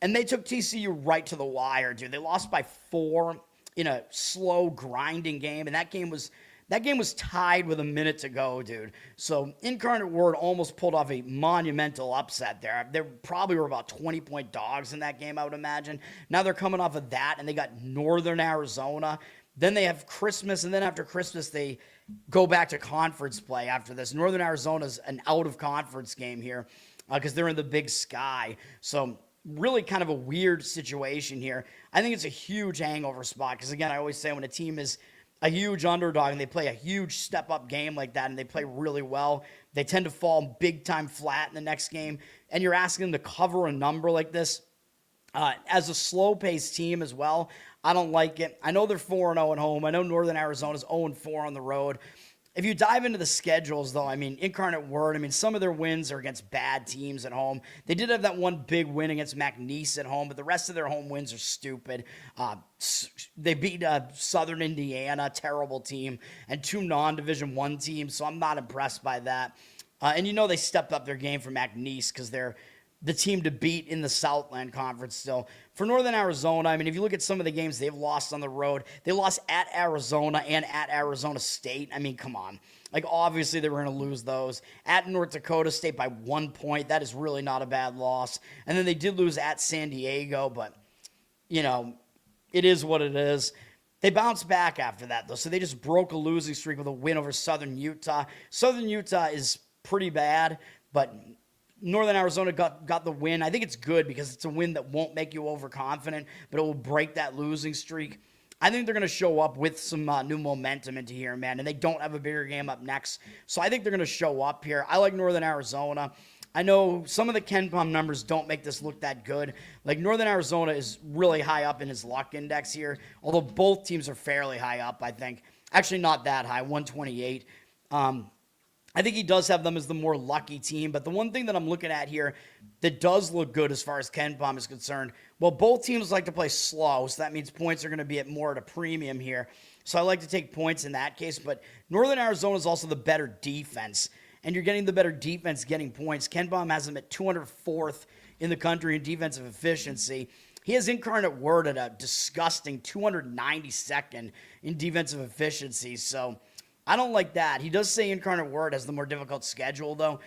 And they took TCU right to the wire, dude. They lost by 4 in a slow, grinding game. And that game was tied with a minute to go, dude. So Incarnate Word almost pulled off a monumental upset there. They probably were about 20-point dogs in that game, I would imagine. Now they're coming off of that, and they got Northern Arizona. Then they have Christmas, and then after Christmas, they go back to conference play after this. Northern Arizona's an out-of-conference game here because they're in the Big Sky. So really kind of a weird situation here. I think it's a huge hangover spot because, again, I always say when a team is a huge underdog and they play a huge step-up game like that and they play really well, they tend to fall big-time flat in the next game. And you're asking them to cover a number like this. As a slow-paced team as well, I don't like it. I know they're 4-0 at home. I know Northern Arizona's 0-4 on the road. If you dive into the schedules, though, I mean, Incarnate Word, I mean, some of their wins are against bad teams at home. They did have that one big win against McNeese at home, but the rest of their home wins are stupid. They beat Southern Indiana, terrible team, and 2 non-Division I teams, so I'm not impressed by that. And you know they stepped up their game for McNeese because they're the team to beat in the Southland Conference still. For Northern Arizona, I mean, if you look at some of the games they've lost on the road, they lost at Arizona and at Arizona State. I mean, come on. Like, obviously they were going to lose those. At North Dakota State by 1 point. That is really not a bad loss. And then they did lose at San Diego, but, you know, it is what it is. They bounced back after that, though, so they just broke a losing streak with a win over Southern Utah. Southern Utah is pretty bad, but Northern Arizona got the win. I think it's good because it's a win that won't make you overconfident, but it will break that losing streak. I think they're going to show up with some new momentum into here, man, and they don't have a bigger game up next. So I think they're going to show up here. I like Northern Arizona. I know some of the KenPom numbers don't make this look that good. Like, Northern Arizona is really high up in his luck index here, although both teams are fairly high up, I think. Actually, not that high, 128. I think he does have them as the more lucky team. But the one thing that I'm looking at here that does look good as far as KenPom is concerned, well, both teams like to play slow, so that means points are going to be at a premium here. So I like to take points in that case. But Northern Arizona is also the better defense, and you're getting the better defense getting points. KenPom has them at 204th in the country in defensive efficiency. He has Incarnate Word at a disgusting 292nd in defensive efficiency. So I don't like that. He does say Incarnate Word has the more difficult schedule, though,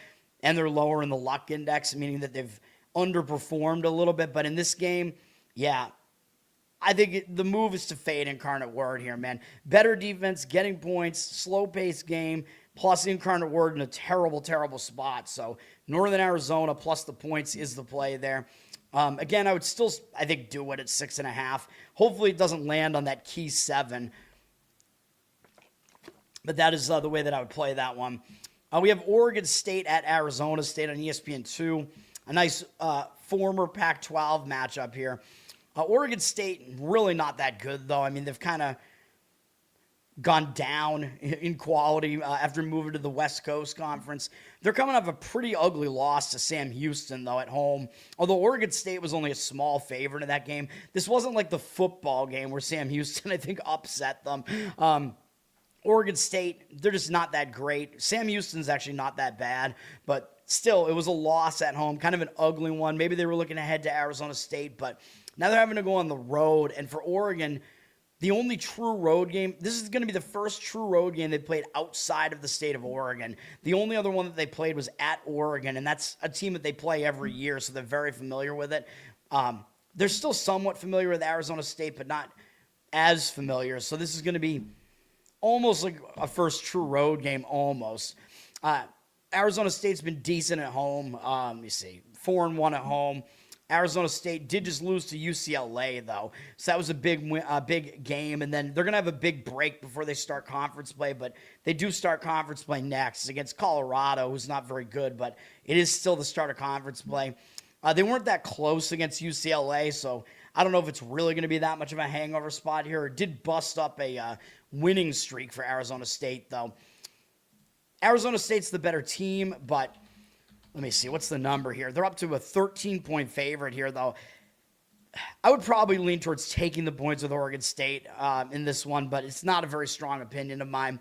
and they're lower in the luck index, meaning that they've underperformed a little bit. But in this game, yeah, I think the move is to fade Incarnate Word here, man. Better defense, getting points, slow-paced game, plus Incarnate Word in a terrible, terrible spot. So Northern Arizona plus the points is the play there. Again, I would still, I think, do it at 6.5. Hopefully it doesn't land on that key 7. But that is the way that I would play that one. We have Oregon State at Arizona State on ESPN2. A nice former Pac-12 matchup here. Oregon State, really not that good, though. I mean, they've kind of gone down in quality after moving to the West Coast Conference. They're coming off a pretty ugly loss to Sam Houston, though, at home. Although Oregon State was only a small favorite in that game. This wasn't like the football game where Sam Houston, I think, upset them. Oregon State, they're just not that great. Sam Houston's actually not that bad, but still, it was a loss at home, kind of an ugly one. Maybe they were looking ahead to Arizona State, but now they're having to go on the road. And for Oregon, the only true road game, this is going to be the first true road game they played outside of the state of Oregon. The only other one that they played was at Oregon, and that's a team that they play every year, so they're very familiar with it. They're still somewhat familiar with Arizona State, but not as familiar. So this is going to be almost like a first true road game, almost. Arizona State's been decent at home. Let me see, 4-1 at home. Arizona State did just lose to UCLA, though. So that was a big game. And then they're going to have a big break before they start conference play. But they do start conference play next against Colorado, who's not very good. But it is still the start of conference play. They weren't that close against UCLA, so I don't know if it's really going to be that much of a hangover spot here. It did bust up a winning streak for Arizona State, though. Arizona State's the better team, but let me see. What's the number here? They're up to a 13-point favorite here, though. I would probably lean towards taking the points with Oregon State in this one, but it's not a very strong opinion of mine.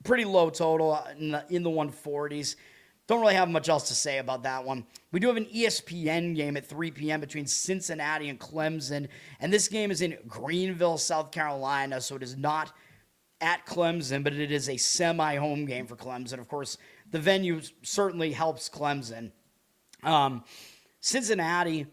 Pretty low total in the 140s. Don't really have much else to say about that one. We do have an ESPN game at 3 p.m. between Cincinnati and Clemson, and this game is in Greenville, South Carolina, so it is not at Clemson, but it is a semi-home game for Clemson. Of course, the venue certainly helps Clemson. Cincinnati,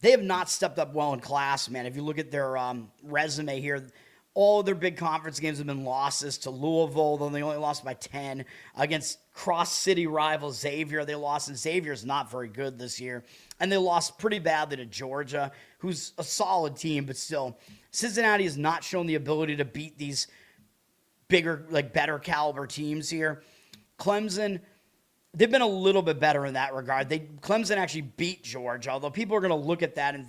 they have not stepped up well in class, man. If you look at their resume here, all of their big conference games have been losses to Louisville, though they only lost by 10. Against cross-city rival Xavier, they lost, and Xavier's not very good this year. And they lost pretty badly to Georgia, who's a solid team, but still, Cincinnati has not shown the ability to beat these bigger, better caliber teams here. Clemson, they've been a little bit better in that regard. Clemson actually beat Georgia, although people are going to look at that and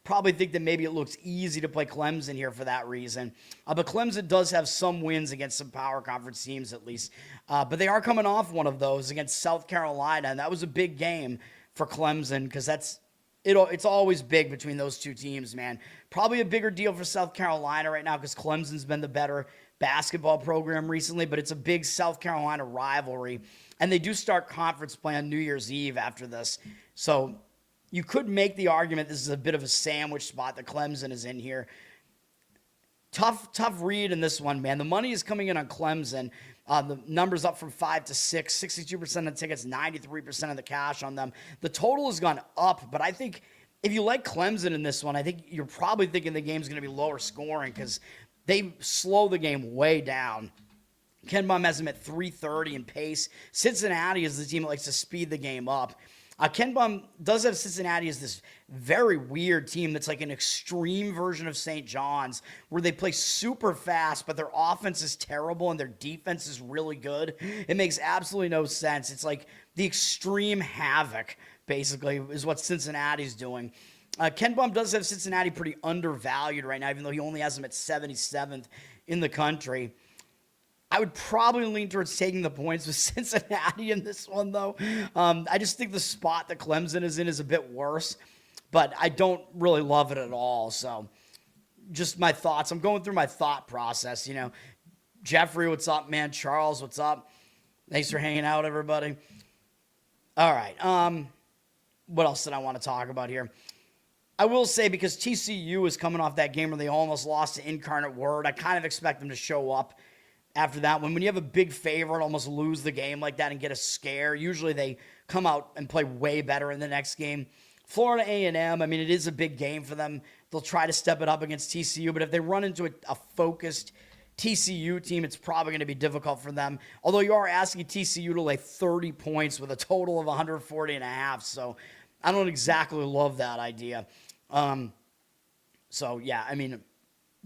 probably think that maybe it looks easy to play Clemson here for that reason. But Clemson does have some wins against some power conference teams at least. But they are coming off one of those against South Carolina, and that was a big game for Clemson because it's always big between those two teams, man. Probably a bigger deal for South Carolina right now because Clemson's been the better basketball program recently, but it's a big South Carolina rivalry. And they do start conference play on New Year's Eve after this. So you could make the argument this is a bit of a sandwich spot that Clemson is in here. Tough read in this one, man. The money is coming in on Clemson. The number's up from 5 to 6, 62% of tickets, 93% of the cash on them. The total has gone up, but I think if you like Clemson in this one, I think you're probably thinking the game's going to be lower scoring because they slow the game way down. KenPom has them at 330 in pace. Cincinnati is the team that likes to speed the game up. KenPom does have Cincinnati as this very weird team that's like an extreme version of St. John's where they play super fast, but their offense is terrible and their defense is really good. It makes absolutely no sense. It's like the extreme havoc, basically, is what Cincinnati's doing. KenPom does have Cincinnati pretty undervalued right now, even though he only has them at 77th in the country. I would probably lean towards taking the points with Cincinnati in this one, though. I just think the spot that Clemson is in is a bit worse, but I don't really love it at all. So just my thoughts. I'm going through my thought process, Jeffrey, what's up, man? Charles, what's up? Thanks for hanging out, everybody. All right. What else did I want to talk about here? I will say, because TCU is coming off that game where they almost lost to Incarnate Word, I kind of expect them to show up after that one. When you have a big favorite almost lose the game like that and get a scare, usually they come out and play way better in the next game. Florida A&M, I mean, it is a big game for them. They'll try to step it up against TCU, but if they run into a focused TCU team, it's probably going to be difficult for them. Although you are asking TCU to lay 30 points with a total of 140.5, so I don't exactly love that idea. So, yeah, I mean,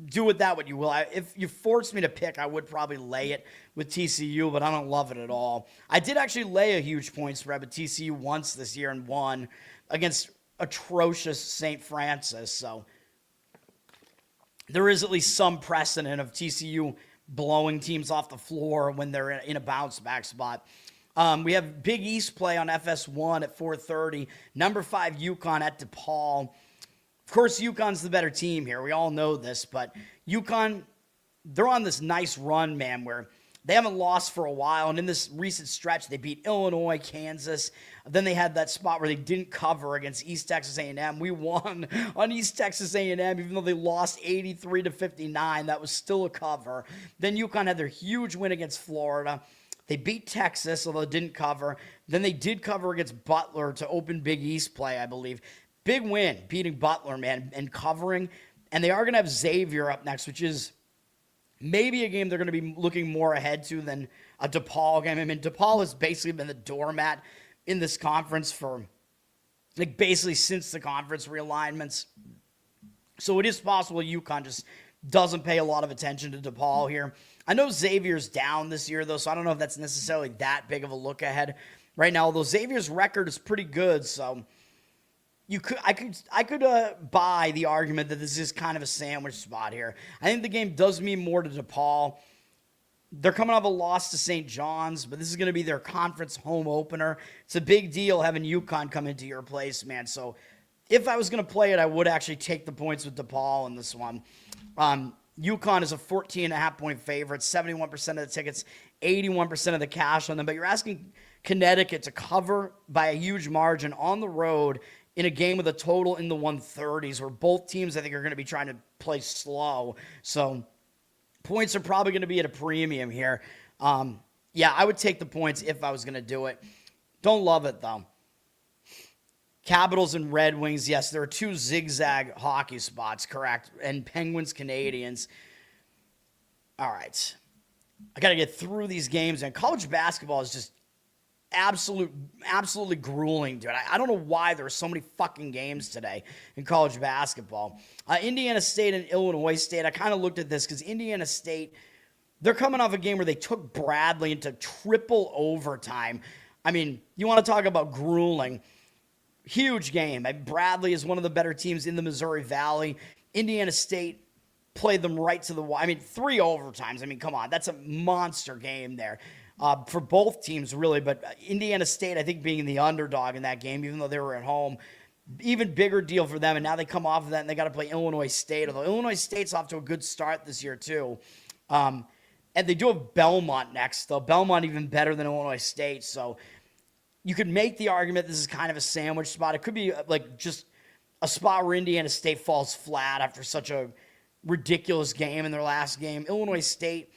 do with that what you will. If you force me to pick, I would probably lay it with TCU, but I don't love it at all. I did actually lay a huge point spread with TCU once this year and won against atrocious St. Francis. So there is at least some precedent of TCU blowing teams off the floor when they're in a bounce back spot. We have Big East play on FS1 at 4:30. Number 5 UConn at DePaul. Of course, UConn's the better team here. We all know this, but UConn, they're on this nice run, man, where they haven't lost for a while. And in this recent stretch, they beat Illinois, Kansas. Then they had that spot where they didn't cover against East Texas A&M. We won on East Texas A&M, even though they lost 83-59. That was still a cover. Then UConn had their huge win against Florida. They beat Texas, although it didn't cover. Then they did cover against Butler to open Big East play, I believe. Big win, beating Butler, man, and covering. And they are going to have Xavier up next, which is maybe a game they're going to be looking more ahead to than a DePaul game. I mean, DePaul has basically been the doormat in this conference for, basically since the conference realignments. So it is possible UConn just doesn't pay a lot of attention to DePaul here. I know Xavier's down this year, though, so I don't know if that's necessarily that big of a look ahead right now, although Xavier's record is pretty good, so I could buy the argument that this is kind of a sandwich spot here. I think the game does mean more to DePaul. They're coming off a loss to St. John's, but this is going to be their conference home opener. It's a big deal having UConn come into your place, man. So if I was going to play it, I would actually take the points with DePaul in this one. UConn is a 14.5-point favorite, 71% of the tickets, 81% of the cash on them. But you're asking Connecticut to cover by a huge margin on the road in a game with a total in the 130s, where both teams, I think, are going to be trying to play slow. So points are probably going to be at a premium here. Yeah, I would take the points if I was going to do it. Don't love it, though. Capitals and Red Wings, yes, there are 2 zigzag hockey spots, correct, and Penguins, Canadians. All right. I got to get through these games, and college basketball is just absolutely grueling, dude. I don't know why there are so many fucking games today in college basketball. Indiana State and Illinois State, I kind of looked at this because Indiana State, they're coming off a game where they took Bradley into triple overtime. I mean, you want to talk about grueling. Huge game. Bradley is one of the better teams in the Missouri Valley. Indiana State played them right to the wall. I mean, 3 overtimes. I mean, come on. That's a monster game there. For both teams, really, but Indiana State, I think, being the underdog in that game, even though they were at home, even bigger deal for them, and now they come off of that, and they got to play Illinois State, although Illinois State's off to a good start this year, too. And they do have Belmont next, though. Belmont even better than Illinois State, so you could make the argument this is kind of a sandwich spot. It could be, just a spot where Indiana State falls flat after such a ridiculous game in their last game. Illinois State,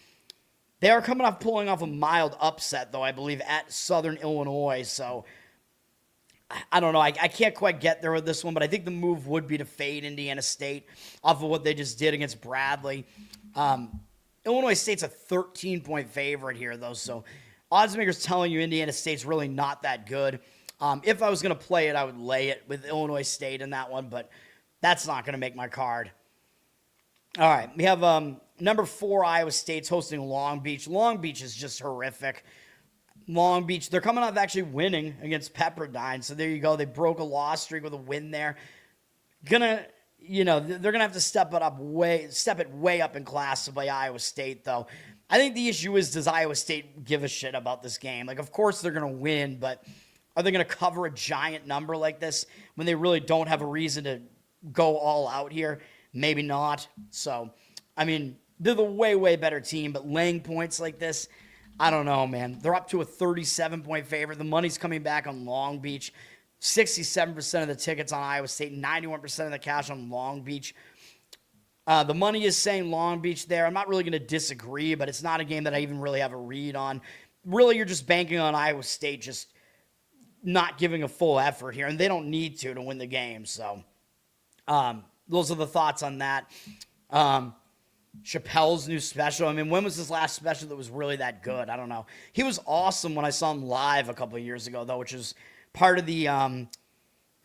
they are coming off pulling off a mild upset, though, I believe, at Southern Illinois. So, I don't know. I can't quite get there with this one, but I think the move would be to fade Indiana State off of what they just did against Bradley. Illinois State's a 13-point favorite here, though, so odds makers telling you Indiana State's really not that good. If I was going to play it, I would lay it with Illinois State in that one, but that's not going to make my card. All right, we have number 4 Iowa State's hosting Long Beach. Long Beach is just horrific. Long Beach, they're coming off actually winning against Pepperdine, so there you go. They broke a loss streak with a win there. They're gonna have to step it way up in class to play Iowa State, though. I think the issue is, does Iowa State give a shit about this game? Like, of course they're going to win, but are they going to cover a giant number like this when they really don't have a reason to go all out here? Maybe not. So, I mean, they're the way, way better team, but laying points like this, I don't know, man. They're up to a 37-point favorite. The money's coming back on Long Beach. 67% of the tickets on Iowa State, 91% of the cash on Long Beach. The money is saying Long Beach there. I'm not really going to disagree, but it's not a game that I even really have a read on. Really, you're just banking on Iowa State just not giving a full effort here, and they don't need to win the game. So those are the thoughts on that. Chappelle's new special. I mean, when was his last special that was really that good? I don't know. He was awesome when I saw him live a couple of years ago, though, which is part of the I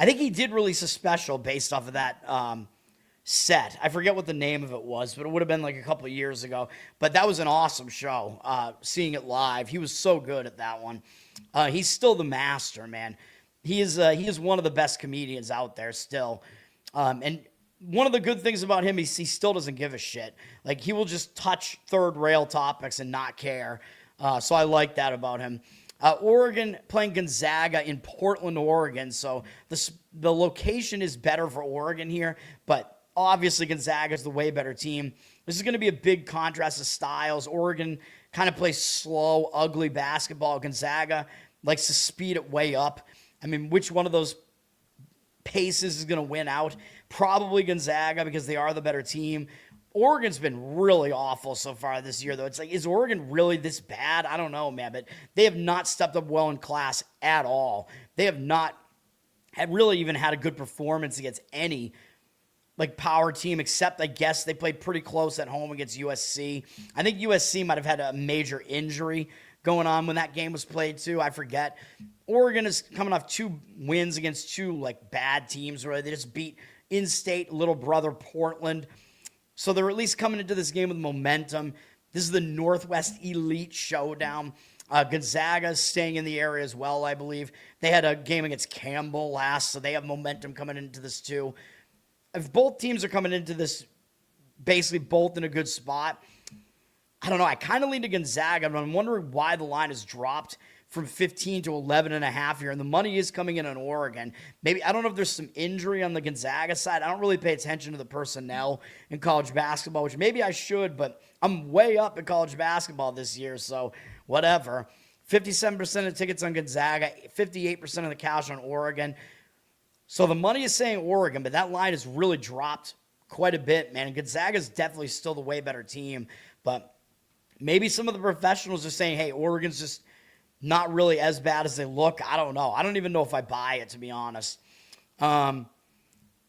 think he did release a special based off of that set. I forget what the name of it was, but it would have been like a couple of years ago. But that was an awesome show, seeing it live. He was so good at that one. He's still the master, man. He is one of the best comedians out there still. And one of the good things about him is he still doesn't give a shit. Like, he will just touch third rail topics and not care. So I like that about him. Oregon playing Gonzaga in Portland, Oregon. So the location is better for Oregon here, but obviously Gonzaga is the way better team. This is going to be a big contrast of styles. Oregon kind of plays slow, ugly basketball. Gonzaga likes to speed it way up. I mean, which one of those paces is going to win out? Probably Gonzaga, because they are the better team. Oregon's been really awful so far this year, though. It's like, is Oregon really this bad? I don't know, man, but they have not stepped up well in class at all. They have not really even had a good performance against any power team, except I guess they played pretty close at home against USC. I think USC might have had a major injury going on when that game was played too. I forget. Oregon is coming off 2 wins against 2 bad teams, where they just beat in-state little brother Portland. So they're at least coming into this game with momentum. This is the Northwest Elite Showdown. Gonzaga is staying in the area as well, I believe. They had a game against Campbell last, so they have momentum coming into this too. If both teams are coming into this basically both in a good spot, I don't know. I kind of lean to Gonzaga, but I'm wondering why the line has dropped from 15 to 11.5 here, and the money is coming in on Oregon. Maybe, I don't know if there's some injury on the Gonzaga side. I don't really pay attention to the personnel in college basketball, which maybe I should, but I'm way up in college basketball this year, so whatever. 57% of tickets on Gonzaga, 58% of the cash on Oregon. So the money is saying Oregon, but that line has really dropped quite a bit, man. Gonzaga is definitely still the way better team, but maybe some of the professionals are saying, hey, Oregon's just not really as bad as they look. I don't know. I don't even know if I buy it, to be honest. All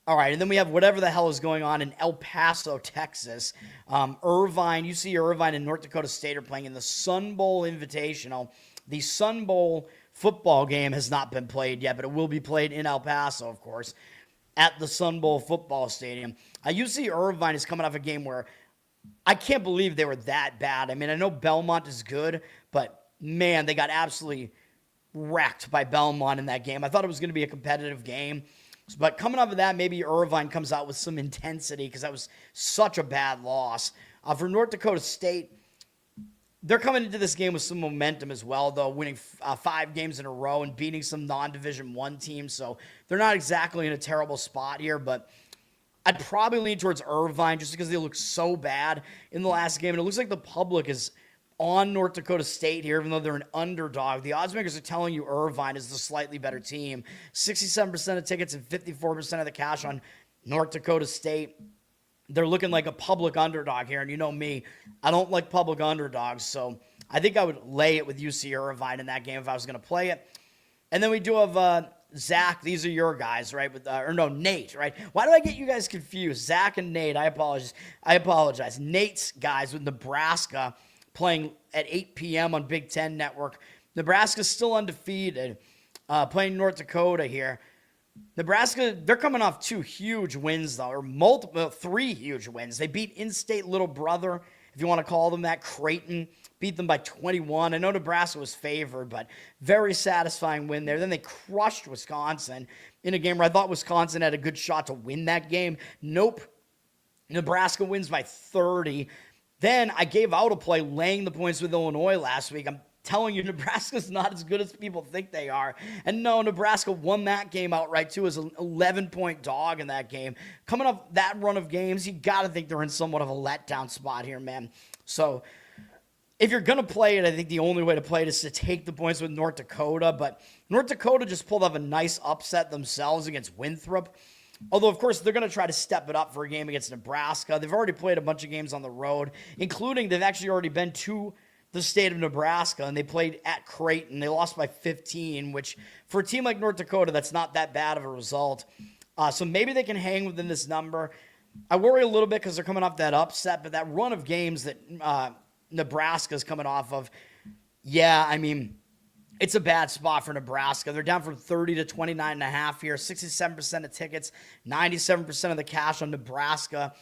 right, and then we have whatever the hell is going on in El Paso, Texas. UC Irvine and North Dakota State are playing in the Sun Bowl Invitational. The Sun Bowl football game has not been played yet, but it will be played in El Paso, of course, at the Sun Bowl football stadium. UC Irvine is coming off a game where I can't believe they were that bad. I mean, I know Belmont is good, but man, they got absolutely wrecked by Belmont in that game. I thought it was going to be a competitive game. But coming off of that, maybe Irvine comes out with some intensity, because that was such a bad loss. For North Dakota State, they're coming into this game with some momentum as well, though, winning 5 games in a row and beating some non-Division I teams. So they're not exactly in a terrible spot here, but I'd probably lean towards Irvine just because they look so bad in the last game. And it looks like the public is on North Dakota State here, even though they're an underdog. The odds makers are telling you Irvine is the slightly better team. 67% of tickets and 54% of the cash on North Dakota State. They're looking like a public underdog here, and you know me, I don't like public underdogs, so I think I would lay it with UC Irvine in that game if I was going to play it. And then we do have Zach. These are your guys, right? Nate, right? Why do I get you guys confused? Zach and Nate, I apologize. Nate's guys with Nebraska playing at 8 p.m. on Big Ten Network. Nebraska's still undefeated, playing North Dakota here. Nebraska, they're coming off 2 huge wins, though, or 3 huge wins. They beat in-state little brother, if you want to call them that, Creighton. Beat them by 21. I know Nebraska was favored, but very satisfying win there. Then they crushed Wisconsin in a game where I thought Wisconsin had a good shot to win that game. Nope. Nebraska wins by 30. Then I gave out a play laying the points with Illinois last week. I'm telling you, Nebraska's not as good as people think they are. And no, Nebraska won that game outright too as an 11-point dog in that game. Coming off that run of games, you got to think they're in somewhat of a letdown spot here, man. So if you're going to play it, I think the only way to play it is to take the points with North Dakota. But North Dakota just pulled off a nice upset themselves against Winthrop. Although, of course, they're going to try to step it up for a game against Nebraska. They've already played a bunch of games on the road, including they've actually already been to the state of Nebraska, and they played at Creighton. They lost by 15, which for a team like North Dakota, that's not that bad of a result. So maybe they can hang within this number. I worry a little bit because they're coming off that upset, but that run of games that Nebraska's coming off of, yeah, I mean, it's a bad spot for Nebraska. They're down from 30 to 29.5 here, 67% of tickets, 97% of the cash on Nebraska.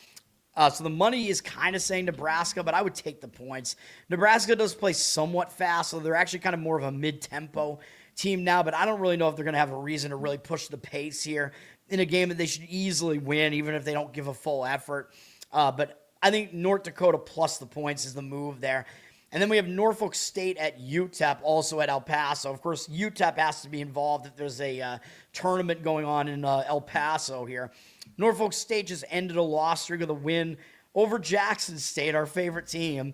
So the money is kind of saying Nebraska, but I would take the points. Nebraska does play somewhat fast, so they're actually kind of more of a mid-tempo team now, but I don't really know if they're going to have a reason to really push the pace here in a game that they should easily win, even if they don't give a full effort. But I think North Dakota plus the points is the move there. And then we have Norfolk State at UTEP, also at El Paso. Of course, UTEP has to be involved if there's a tournament going on in El Paso here. Norfolk State just ended a loss streak with a win over Jackson State, our favorite team.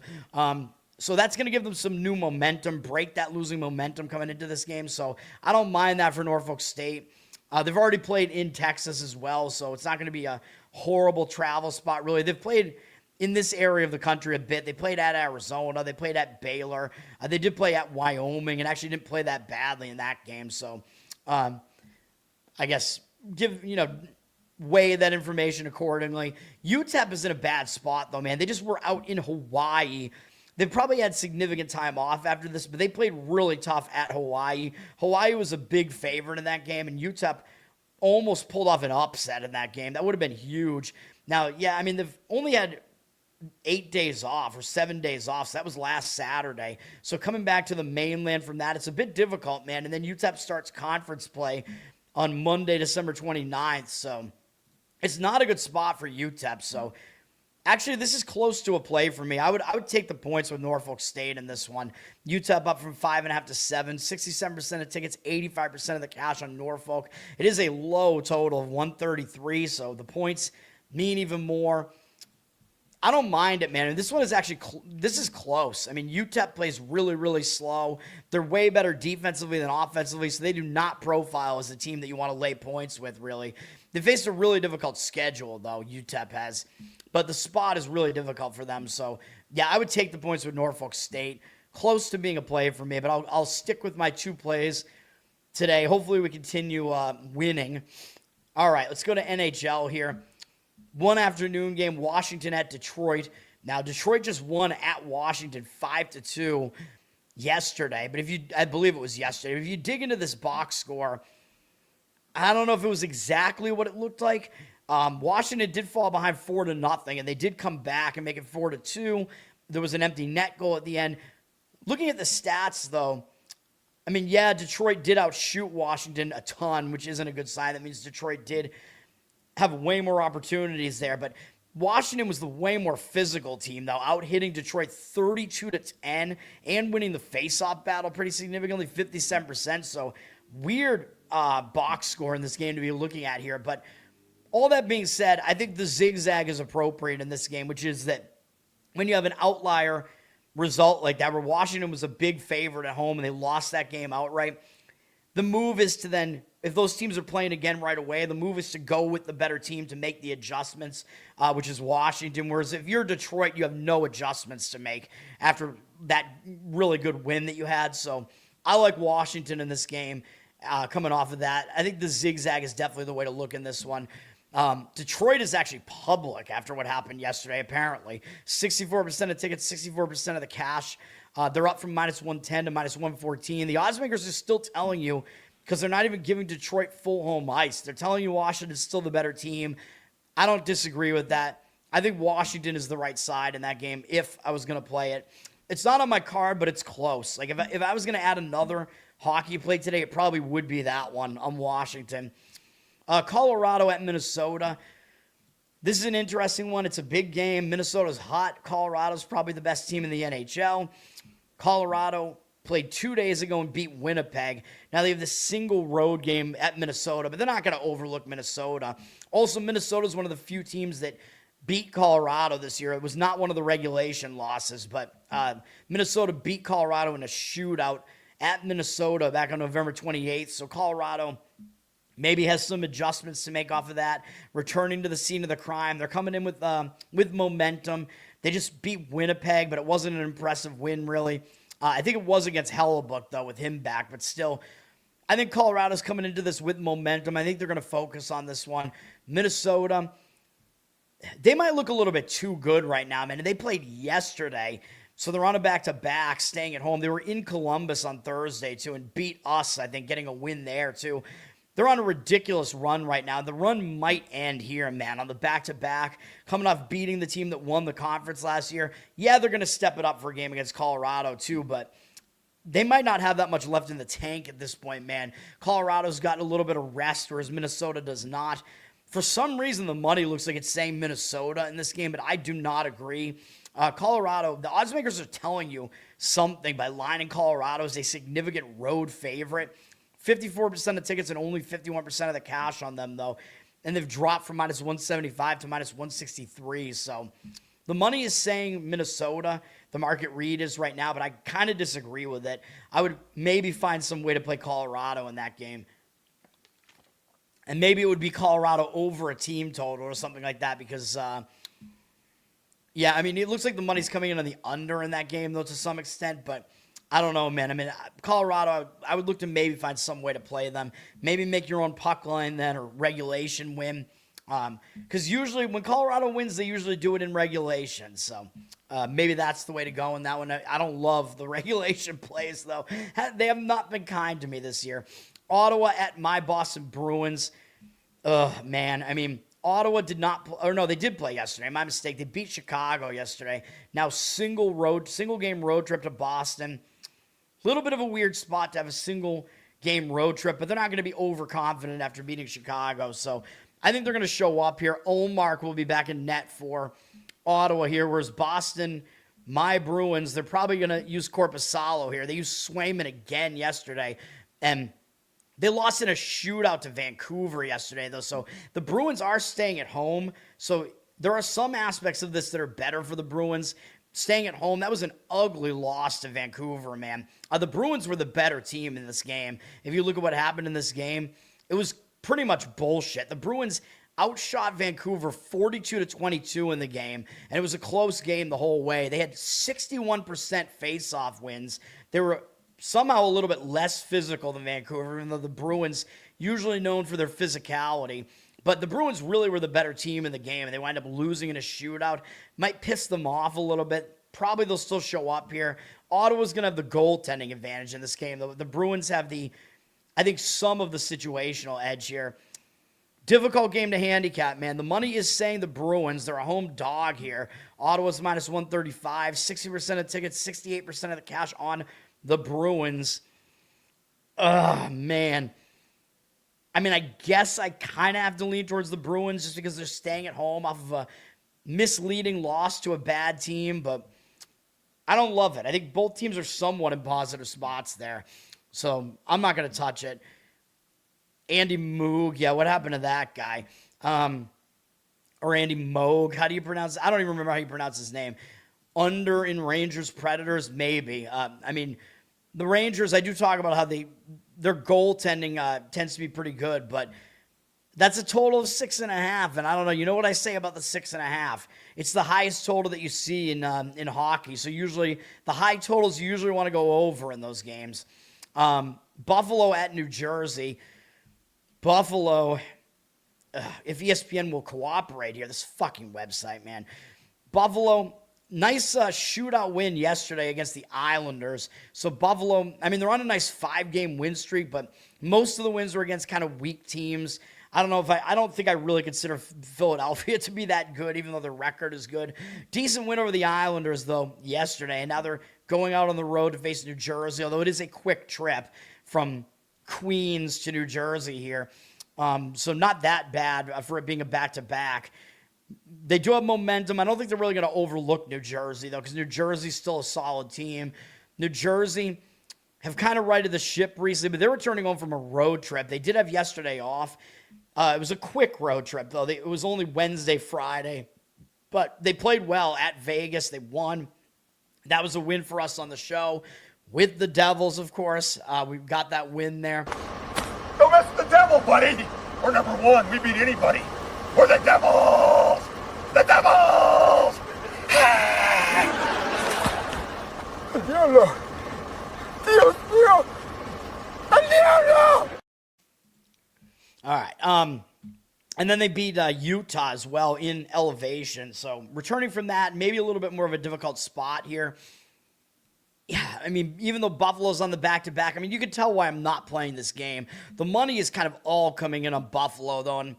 So that's going to give them some new momentum, break that losing momentum coming into this game. So I don't mind that for Norfolk State. They've already played in Texas as well, so it's not going to be a horrible travel spot, really. They've played in this area of the country a bit. They played at Arizona. They played at Baylor. They did play at Wyoming and actually didn't play that badly in that game. So I guess weigh that information accordingly. UTEP is in a bad spot, though, man. They just were out in Hawaii. They probably had significant time off after this, but they played really tough at Hawaii. Hawaii was a big favorite in that game, and UTEP almost pulled off an upset in that game. That would have been huge. Now, yeah, I mean, they've only had 8 days off or 7 days off. So that was last Saturday. So coming back to the mainland from that, it's a bit difficult, man. And then UTEP starts conference play on Monday, December 29th. So it's not a good spot for UTEP. So actually, this is close to a play for me. I would take the points with Norfolk State in this one. UTEP up from 5.5 to 7, 67% of tickets, 85% of the cash on Norfolk. It is a low total of 133, so the points mean even more. I don't mind it, man. And this one is actually, this is close. I mean, UTEP plays really, really slow. They're way better defensively than offensively, so they do not profile as a team that you want to lay points with, really. They faced a really difficult schedule, though, UTEP has. But the spot is really difficult for them. So, yeah, I would take the points with Norfolk State. Close to being a play for me, but I'll stick with my 2 plays today. Hopefully we continue winning. All right, let's go to NHL here. One afternoon game, Washington at Detroit. Now, Detroit just won at Washington 5-2 yesterday. But I believe it was yesterday. If you dig into this box score, I don't know if it was exactly what it looked like. Washington did fall behind 4-0, and they did come back and make it 4-2. There was an empty net goal at the end. Looking at the stats, though, I mean, yeah, Detroit did outshoot Washington a ton, which isn't a good sign. That means Detroit did have way more opportunities there, but Washington was the way more physical team, though, out-hitting Detroit 32-10 and winning the face-off battle pretty significantly, 57%. So weird box score in this game to be looking at here. But all that being said, I think the zigzag is appropriate in this game, which is that when you have an outlier result like that, where Washington was a big favorite at home and they lost that game outright, the move is to then, if those teams are playing again right away, the move is to go with the better team to make the adjustments, which is Washington. Whereas if you're Detroit, you have no adjustments to make after that really good win that you had. So I like Washington in this game coming off of that. I think the zigzag is definitely the way to look in this one. Detroit is actually public after what happened yesterday, apparently. 64% of tickets, 64% of the cash. They're up from -110 to -114. The odds makers are still telling you, because they're not even giving Detroit full home ice, they're telling you Washington's still the better team. I don't disagree with that. I think Washington is the right side in that game if I was going to play it. It's not on my card, but it's close. Like if I was going to add another hockey play today, it probably would be that one on Washington. Colorado at Minnesota. This is an interesting one. It's a big game. Minnesota's hot. Colorado's probably the best team in the NHL. Colorado played 2 days ago and beat Winnipeg. Now they have this single road game at Minnesota, but they're not going to overlook Minnesota. Also, Minnesota's one of the few teams that beat Colorado this year. It was not one of the regulation losses, but Minnesota beat Colorado in a shootout at Minnesota back on November 28th. So Colorado maybe has some adjustments to make off of that, returning to the scene of the crime. They're coming in with momentum. They just beat Winnipeg, but it wasn't an impressive win, really. I think it was against Hellebuck, though, with him back, but still, I think Colorado's coming into this with momentum. I think they're going to focus on this one. Minnesota, they might look a little bit too good right now, man. They played yesterday, so they're on a back-to-back, staying at home. They were in Columbus on Thursday, too, and beat us, I think, getting a win there, too. They're on a ridiculous run right now. The run might end here, man, on the back-to-back, coming off beating the team that won the conference last year. Yeah, they're going to step it up for a game against Colorado, too, but they might not have that much left in the tank at this point, man. Colorado's gotten a little bit of rest, whereas Minnesota does not. For some reason, the money looks like it's saying Minnesota in this game, but I do not agree. Colorado, the odds makers are telling you something by lining Colorado as a significant road favorite. 54% of tickets and only 51% of the cash on them, though. And they've dropped from minus 175 to minus 163. So the money is saying Minnesota. The market read is right now, but I kind of disagree with it. I would maybe find some way to play Colorado in that game. And maybe it would be Colorado over a team total or something like that because, yeah, I mean, it looks like the money's coming in on the under in that game, though, to some extent, but I don't know, man. I mean, Colorado, I would look to maybe find some way to play them. Maybe make your own puck line then or regulation win. Because usually when Colorado wins, they usually do it in regulation. So maybe that's the way to go in that one. I don't love the regulation plays, though. They have not been kind to me this year. Ottawa at my Boston Bruins. Man. I mean, Ottawa did not, or no, they did play yesterday. My mistake. They beat Chicago yesterday. Now single game road trip to Boston. A little bit of a weird spot to have a single game road trip, but they're not going to be overconfident after beating Chicago. So I think they're going to show up here. Olmark will be back in net for Ottawa here, whereas Boston, my Bruins, they're probably going to use Korpisalo here. They used Swayman again yesterday, and they lost in a shootout to Vancouver yesterday, though. So the Bruins are staying at home. So there are some aspects of this that are better for the Bruins. Staying at home, that was an ugly loss to Vancouver, man. The Bruins were the better team in this game. If you look at what happened in this game, it was pretty much bullshit. The Bruins outshot Vancouver 42-22 in the game, and it was a close game the whole way. They had 61% face-off wins. They were somehow a little bit less physical than Vancouver, even though the Bruins, usually known for their physicality. But the Bruins really were the better team in the game, and they wind up losing in a shootout. Might piss them off a little bit. Probably they'll still show up here. Ottawa's going to have the goaltending advantage in this game. The Bruins have I think, some of the situational edge here. Difficult game to handicap, man. The money is saying the Bruins. They're a home dog here. Ottawa's minus 135. 60% of tickets, 68% of the cash on the Bruins. Man. I mean, I guess I kind of have to lean towards the Bruins just because they're staying at home off of a misleading loss to a bad team, but I don't love it. I think both teams are somewhat in positive spots there, so I'm not going to touch it. Andy Moog, yeah, what happened to that guy? Or Andy Moog, how do you pronounce it? I don't even remember how you pronounce his name. Under in Rangers Predators, maybe. I mean, the Rangers, I do talk about how their goaltending tends to be pretty good, but that's a total of 6.5, and I don't know. You know what I say about the 6.5? It's the highest total that you see in hockey. So usually the high totals you usually want to go over in those games. Buffalo at New Jersey. Buffalo, if ESPN will cooperate here, this fucking website, man. Buffalo. Nice shootout win yesterday against the Islanders. So Buffalo, I mean, they're on a nice 5-game win streak, but most of the wins were against kind of weak teams. I don't think I really consider Philadelphia to be that good, even though their record is good. Decent win over the Islanders, though, yesterday. And now they're going out on the road to face New Jersey, although it is a quick trip from Queens to New Jersey here. So not that bad for it being a back-to-back. They do have momentum. I don't think they're really going to overlook New Jersey, though, because New Jersey's still a solid team. New Jersey have kind of righted the ship recently, but they're returning home from a road trip. They did have yesterday off. It was a quick road trip, though. It was only Wednesday, Friday. But they played well at Vegas. They won. That was a win for us on the show. With the Devils, of course. We got that win there. Don't mess with the Devil, buddy. We're number one. We beat anybody. We're the Devils. The Devils. Diablo. Dios mío. El Diablo. All right. And then they beat Utah as well in elevation. So returning from that, maybe a little bit more of a difficult spot here. Yeah, I mean, even though Buffalo's on the back-to-back, I mean, you can tell why I'm not playing this game. The money is kind of all coming in on Buffalo, though, and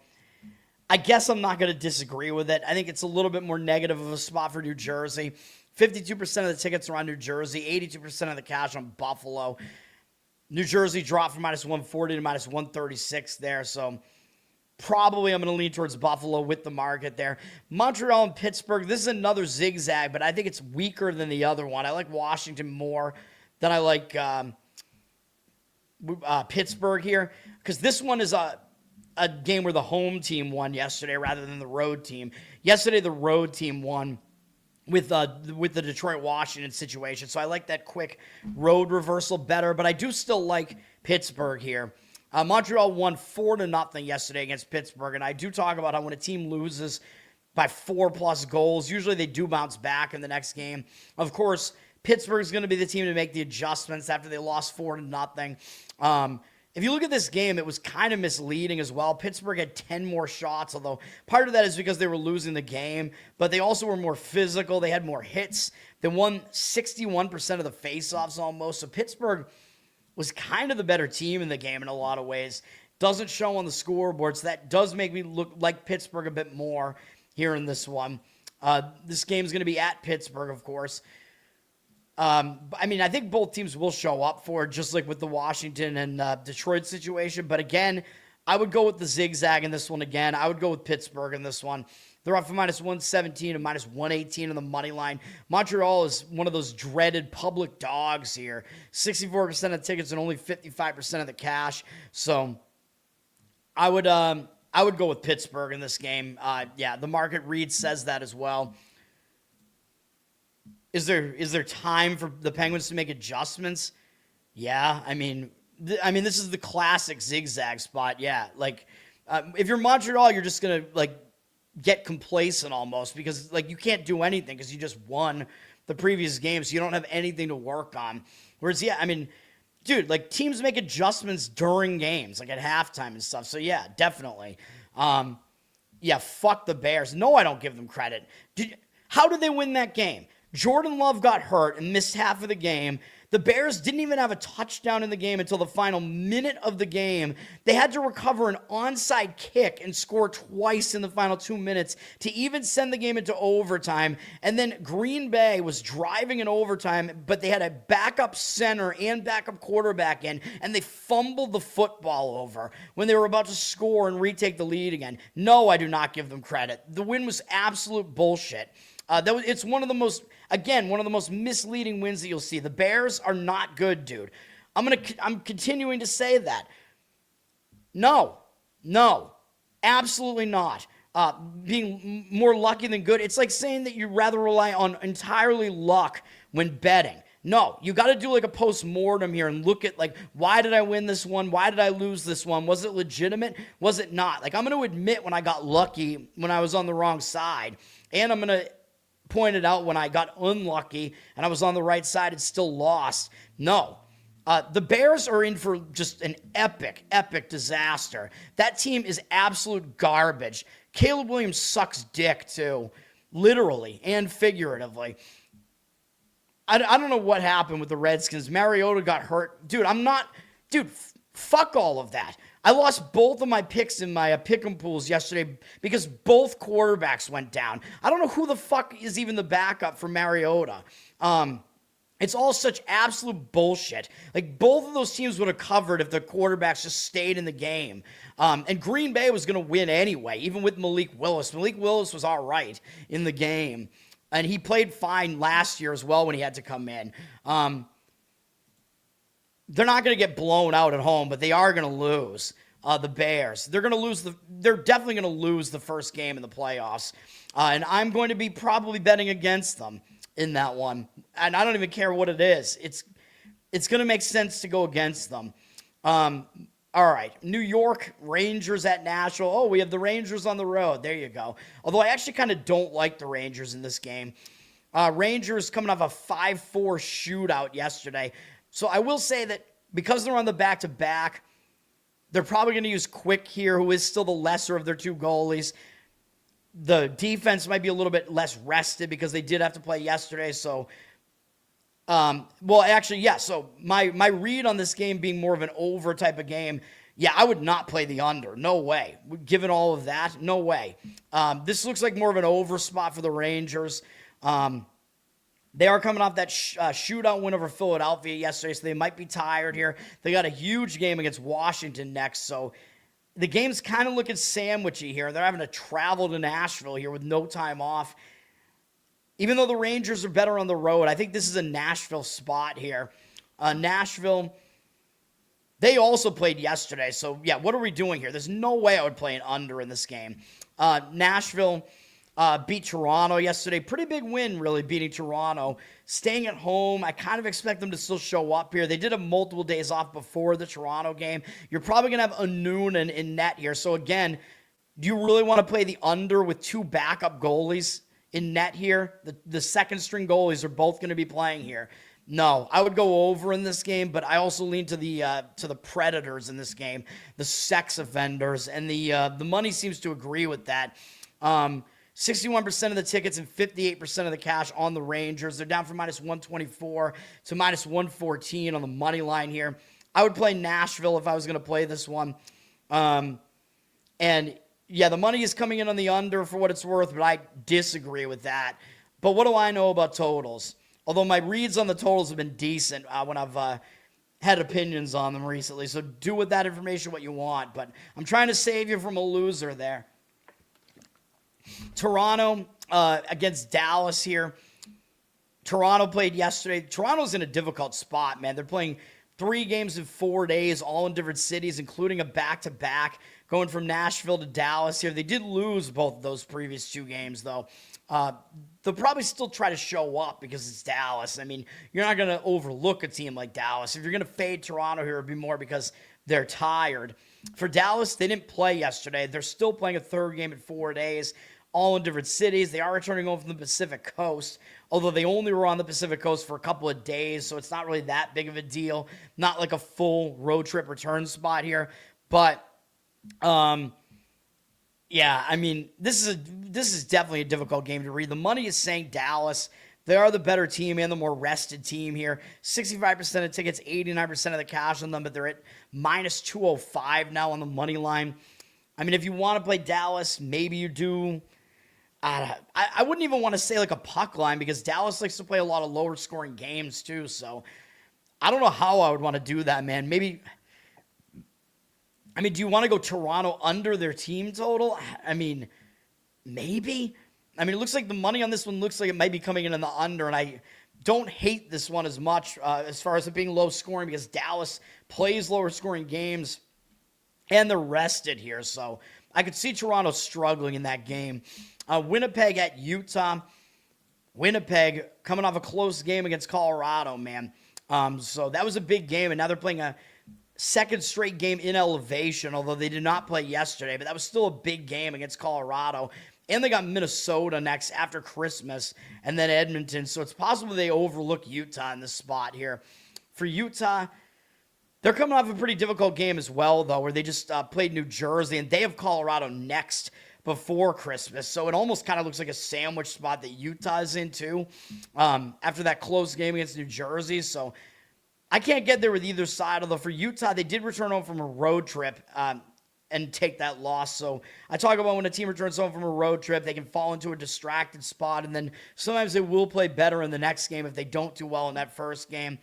I guess I'm not going to disagree with it. I think it's a little bit more negative of a spot for New Jersey. 52% of the tickets are on New Jersey, 82% of the cash on Buffalo. New Jersey dropped from minus 140 to minus 136 there, so probably I'm going to lean towards Buffalo with the market there. Montreal and Pittsburgh, this is another zigzag, but I think it's weaker than the other one. I like Washington more than I like Pittsburgh here, because this one is a game where the home team won yesterday rather than the road team. Yesterday, the road team won with the Detroit-Washington situation, so I like that quick road reversal better, but I do still like Pittsburgh here. Montreal won 4-0 yesterday against Pittsburgh, and I do talk about how when a team loses by 4+ goals, usually they do bounce back in the next game. Of course, Pittsburgh's going to be the team to make the adjustments after they lost 4-0. If you look at this game, it was kind of misleading as well. Pittsburgh had 10 more shots, although part of that is because they were losing the game, but they also were more physical. They had more hits. They won 61% of the faceoffs almost, so Pittsburgh was kind of the better team in the game in a lot of ways. Doesn't show on the scoreboard, so that does make me look like Pittsburgh a bit more here in this one. This game's going to be at Pittsburgh, of course. I mean, I think both teams will show up for it, just like with the Washington and Detroit situation. But again, I would go with the zigzag in this one again. I would go with Pittsburgh in this one. They're off from minus 117 to minus 118 on the money line. Montreal is one of those dreaded public dogs here. 64% of tickets and only 55% of the cash. So I would go with Pittsburgh in this game. Yeah, the market read says that as well. Is there time for the Penguins to make adjustments? Yeah, I mean, this is the classic zigzag spot. Yeah, like if you're Montreal, you're just gonna like get complacent almost because like you can't do anything because you just won the previous game, so you don't have anything to work on. Whereas, yeah, I mean, dude, like teams make adjustments during games, like at halftime and stuff. So yeah, definitely. Yeah, fuck the Bears. No, I don't give them credit. How did they win that game? Jordan Love got hurt and missed half of the game. The Bears didn't even have a touchdown in the game until the final minute of the game. They had to recover an onside kick and score twice in the final 2 minutes to even send the game into overtime. And then Green Bay was driving in overtime, but they had a backup center and backup quarterback in, and they fumbled the football over when they were about to score and retake the lead again. No, I do not give them credit. The win was absolute bullshit. It's one of the most misleading wins that you'll see. The Bears are not good, dude. I'm continuing to say that. No, absolutely not. Being more lucky than good. It's like saying that you'd rather rely on entirely luck when betting. No, you got to do like a post-mortem here and look at like, why did I win this one? Why did I lose this one? Was it legitimate? Was it not? Like, I'm going to admit when I got lucky when I was on the wrong side, and I'm going to point it out when I got unlucky and I was on the right side and still lost. No. The Bears are in for just an epic disaster. That team is absolute garbage. Caleb Williams sucks dick too, literally and figuratively. I don't know what happened with the Redskins. Mariota got hurt. Dude, fuck all of that. I lost both of my picks in my pick'em pools yesterday because both quarterbacks went down. I don't know who the fuck is even the backup for Mariota. And It's all such absolute bullshit. Like, both of those teams would have covered if the quarterbacks just stayed in the game. And Green Bay was going to win anyway, even with Malik Willis. Malik Willis was all right in the game. And he played fine last year as well when he had to come in. They're not going to get blown out at home, but they are going to lose. The Bears. They're definitely going to lose the first game in the playoffs. And I'm going to be probably betting against them in that one. And I don't even care what it is. It's going to make sense to go against them. All right. New York Rangers at Nashville. Oh, we have the Rangers on the road. There you go. Although I actually kind of don't like the Rangers in this game. Rangers coming off a 5-4 shootout yesterday. So I will say that because they're on the back-to-back, they're probably going to use Quick here, who is still the lesser of their two goalies. The defense might be a little bit less rested because they did have to play yesterday. So, So my read on this game being more of an over type of game, I would not play the under. No way. Given all of that, no way. This looks like more of an over spot for the Rangers. They are coming off that shootout win over Philadelphia yesterday, so they might be tired here. They got a huge game against Washington next, so the game's kind of looking sandwichy here. They're having to travel to Nashville here with no time off. Even though the Rangers are better on the road, I think this is a Nashville spot here. Nashville, they also played yesterday, so what are we doing here? There's no way I would play an under in this game. Nashville beat Toronto yesterday. Pretty big win, really, beating Toronto. Staying at home, I kind of expect them to still show up here. They did have multiple days off before the Toronto game. You're probably going to have a noon in net here. So, again, do you really want to play the under with two backup goalies in net here? The second-string goalies are both going to be playing here. No, I would go over in this game, but I also lean to the Predators in this game, the sex offenders, and the money seems to agree with that. 61% of the tickets and 58% of the cash on the Rangers. They're down from minus 124 to minus 114 on the money line here. I would play Nashville if I was going to play this one. The money is coming in on the under for what it's worth, but I disagree with that. But what do I know about totals? Although my reads on the totals have been decent when I've had opinions on them recently. So do with that information what you want. But I'm trying to save you from a loser there. Toronto against Dallas here. Toronto played yesterday. Toronto's in a difficult spot, man. They're playing 3 games in 4 days, all in different cities, including a back-to-back, going from Nashville to Dallas here. They did lose both of those previous 2 games, though. They'll probably still try to show up because it's Dallas. I mean, you're not going to overlook a team like Dallas. If you're going to fade Toronto here, it would be more because they're tired. For Dallas, they didn't play yesterday. They're still playing a 3rd game in 4 days, all in different cities. They are returning home from the Pacific Coast, although they only were on the Pacific Coast for a couple of days, so it's not really that big of a deal. Not like a full road trip return spot here. But, I mean, this is definitely a difficult game to read. The money is saying Dallas. They are the better team and the more rested team here. 65% of tickets, 89% of the cash on them, but they're at minus 205 now on the money line. I mean, if you want to play Dallas, maybe you do. I wouldn't even want to say like a puck line because Dallas likes to play a lot of lower scoring games too. So I don't know how I would want to do that, man. Do you want to go Toronto under their team total? I mean, maybe. I mean, it looks like the money on this one looks like it might be coming in the under, and I don't hate this one as much as far as it being low scoring because Dallas plays lower scoring games and they're rested here. So I could see Toronto struggling in that game. Winnipeg at Utah. Winnipeg coming off a close game against Colorado, man. So that was a big game, and now they're playing a second straight game in elevation, although they did not play yesterday, but that was still a big game against Colorado. And they got Minnesota next after Christmas, and then Edmonton. So it's possible they overlook Utah in this spot here. For Utah, they're coming off a pretty difficult game as well, though, where they just played New Jersey, and they have Colorado next before Christmas. So it almost kind of looks like a sandwich spot that Utah is in, too, after that close game against New Jersey. So I can't get there with either side, although for Utah, they did return home from a road trip and take that loss. So I talk about when a team returns home from a road trip, they can fall into a distracted spot, and then sometimes they will play better in the next game if they don't do well in that first game.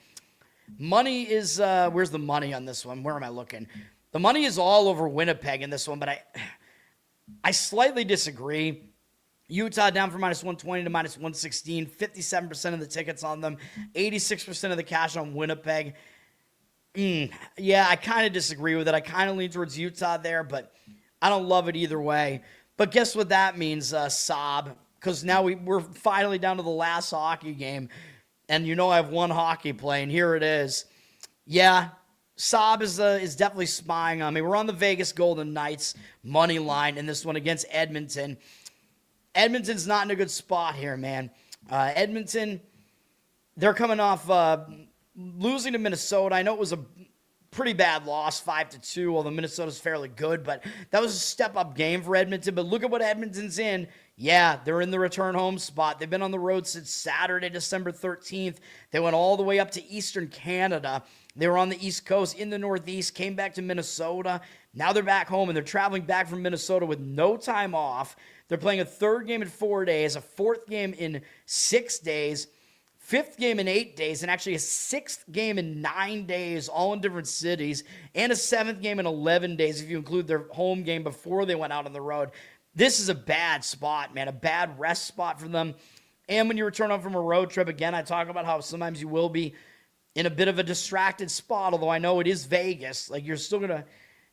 Money is, where's the money on this one? Where am I looking? The money is all over Winnipeg in this one, but I slightly disagree. Utah down from -120 to -116, 57% of the tickets on them, 86% of the cash on Winnipeg. Yeah, I kind of disagree with it. I kind of lean towards Utah there, but I don't love it either way. But guess what that means, Saab? Because now we're finally down to the last hockey game, and I have one hockey play, and here it is. Yeah, Saab is definitely spying on me. We're on the Vegas Golden Knights money line in this one against Edmonton. Edmonton's not in a good spot here, man. Edmonton, they're coming off losing to Minnesota. I know it was a pretty bad loss, 5-2, although Minnesota's fairly good, but that was a step-up game for Edmonton. But look at what Edmonton's in. Yeah, they're in the return home spot. They've been on the road since Saturday, December 13th. They went all the way up to Eastern Canada. They were on the East Coast, in the Northeast, came back to Minnesota. Now they're back home, and they're traveling back from Minnesota with no time off. They're playing a third game in 4 days, a fourth game in 6 days, fifth game in 8 days, and actually a sixth game in 9 days, all in different cities, and a seventh game in 11 days if you include their home game before they went out on the road. This is a bad spot, man, a bad rest spot for them. And when you return home from a road trip, again, I talk about how sometimes you will be in a bit of a distracted spot, although I know it is Vegas. Like, you're still going to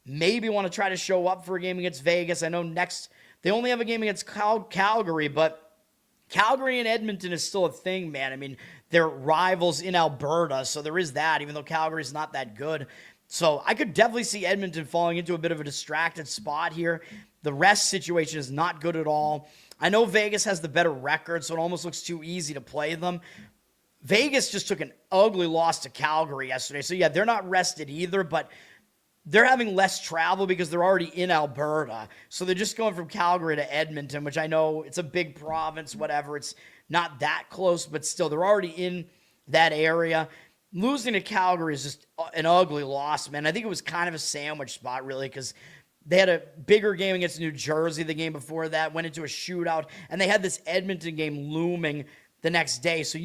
maybe want to try to show up for a game against Vegas. I know next they only have a game against Calgary, but Calgary and Edmonton is still a thing, man. I mean, they're rivals in Alberta, so there is that, even though Calgary's not that good. So I could definitely see Edmonton falling into a bit of a distracted spot here. The rest situation is not good at all. I know Vegas has the better record, so it almost looks too easy to play them. Vegas just took an ugly loss to Calgary yesterday. So, yeah, they're not rested either, but they're having less travel because they're already in Alberta. So they're just going from Calgary to Edmonton, which I know it's a big province, whatever. It's not that close, but still, they're already in that area. Losing to Calgary is just an ugly loss, man. I think it was kind of a sandwich spot, really, because they had a bigger game against New Jersey the game before that, went into a shootout, and they had this Edmonton game looming the next day. So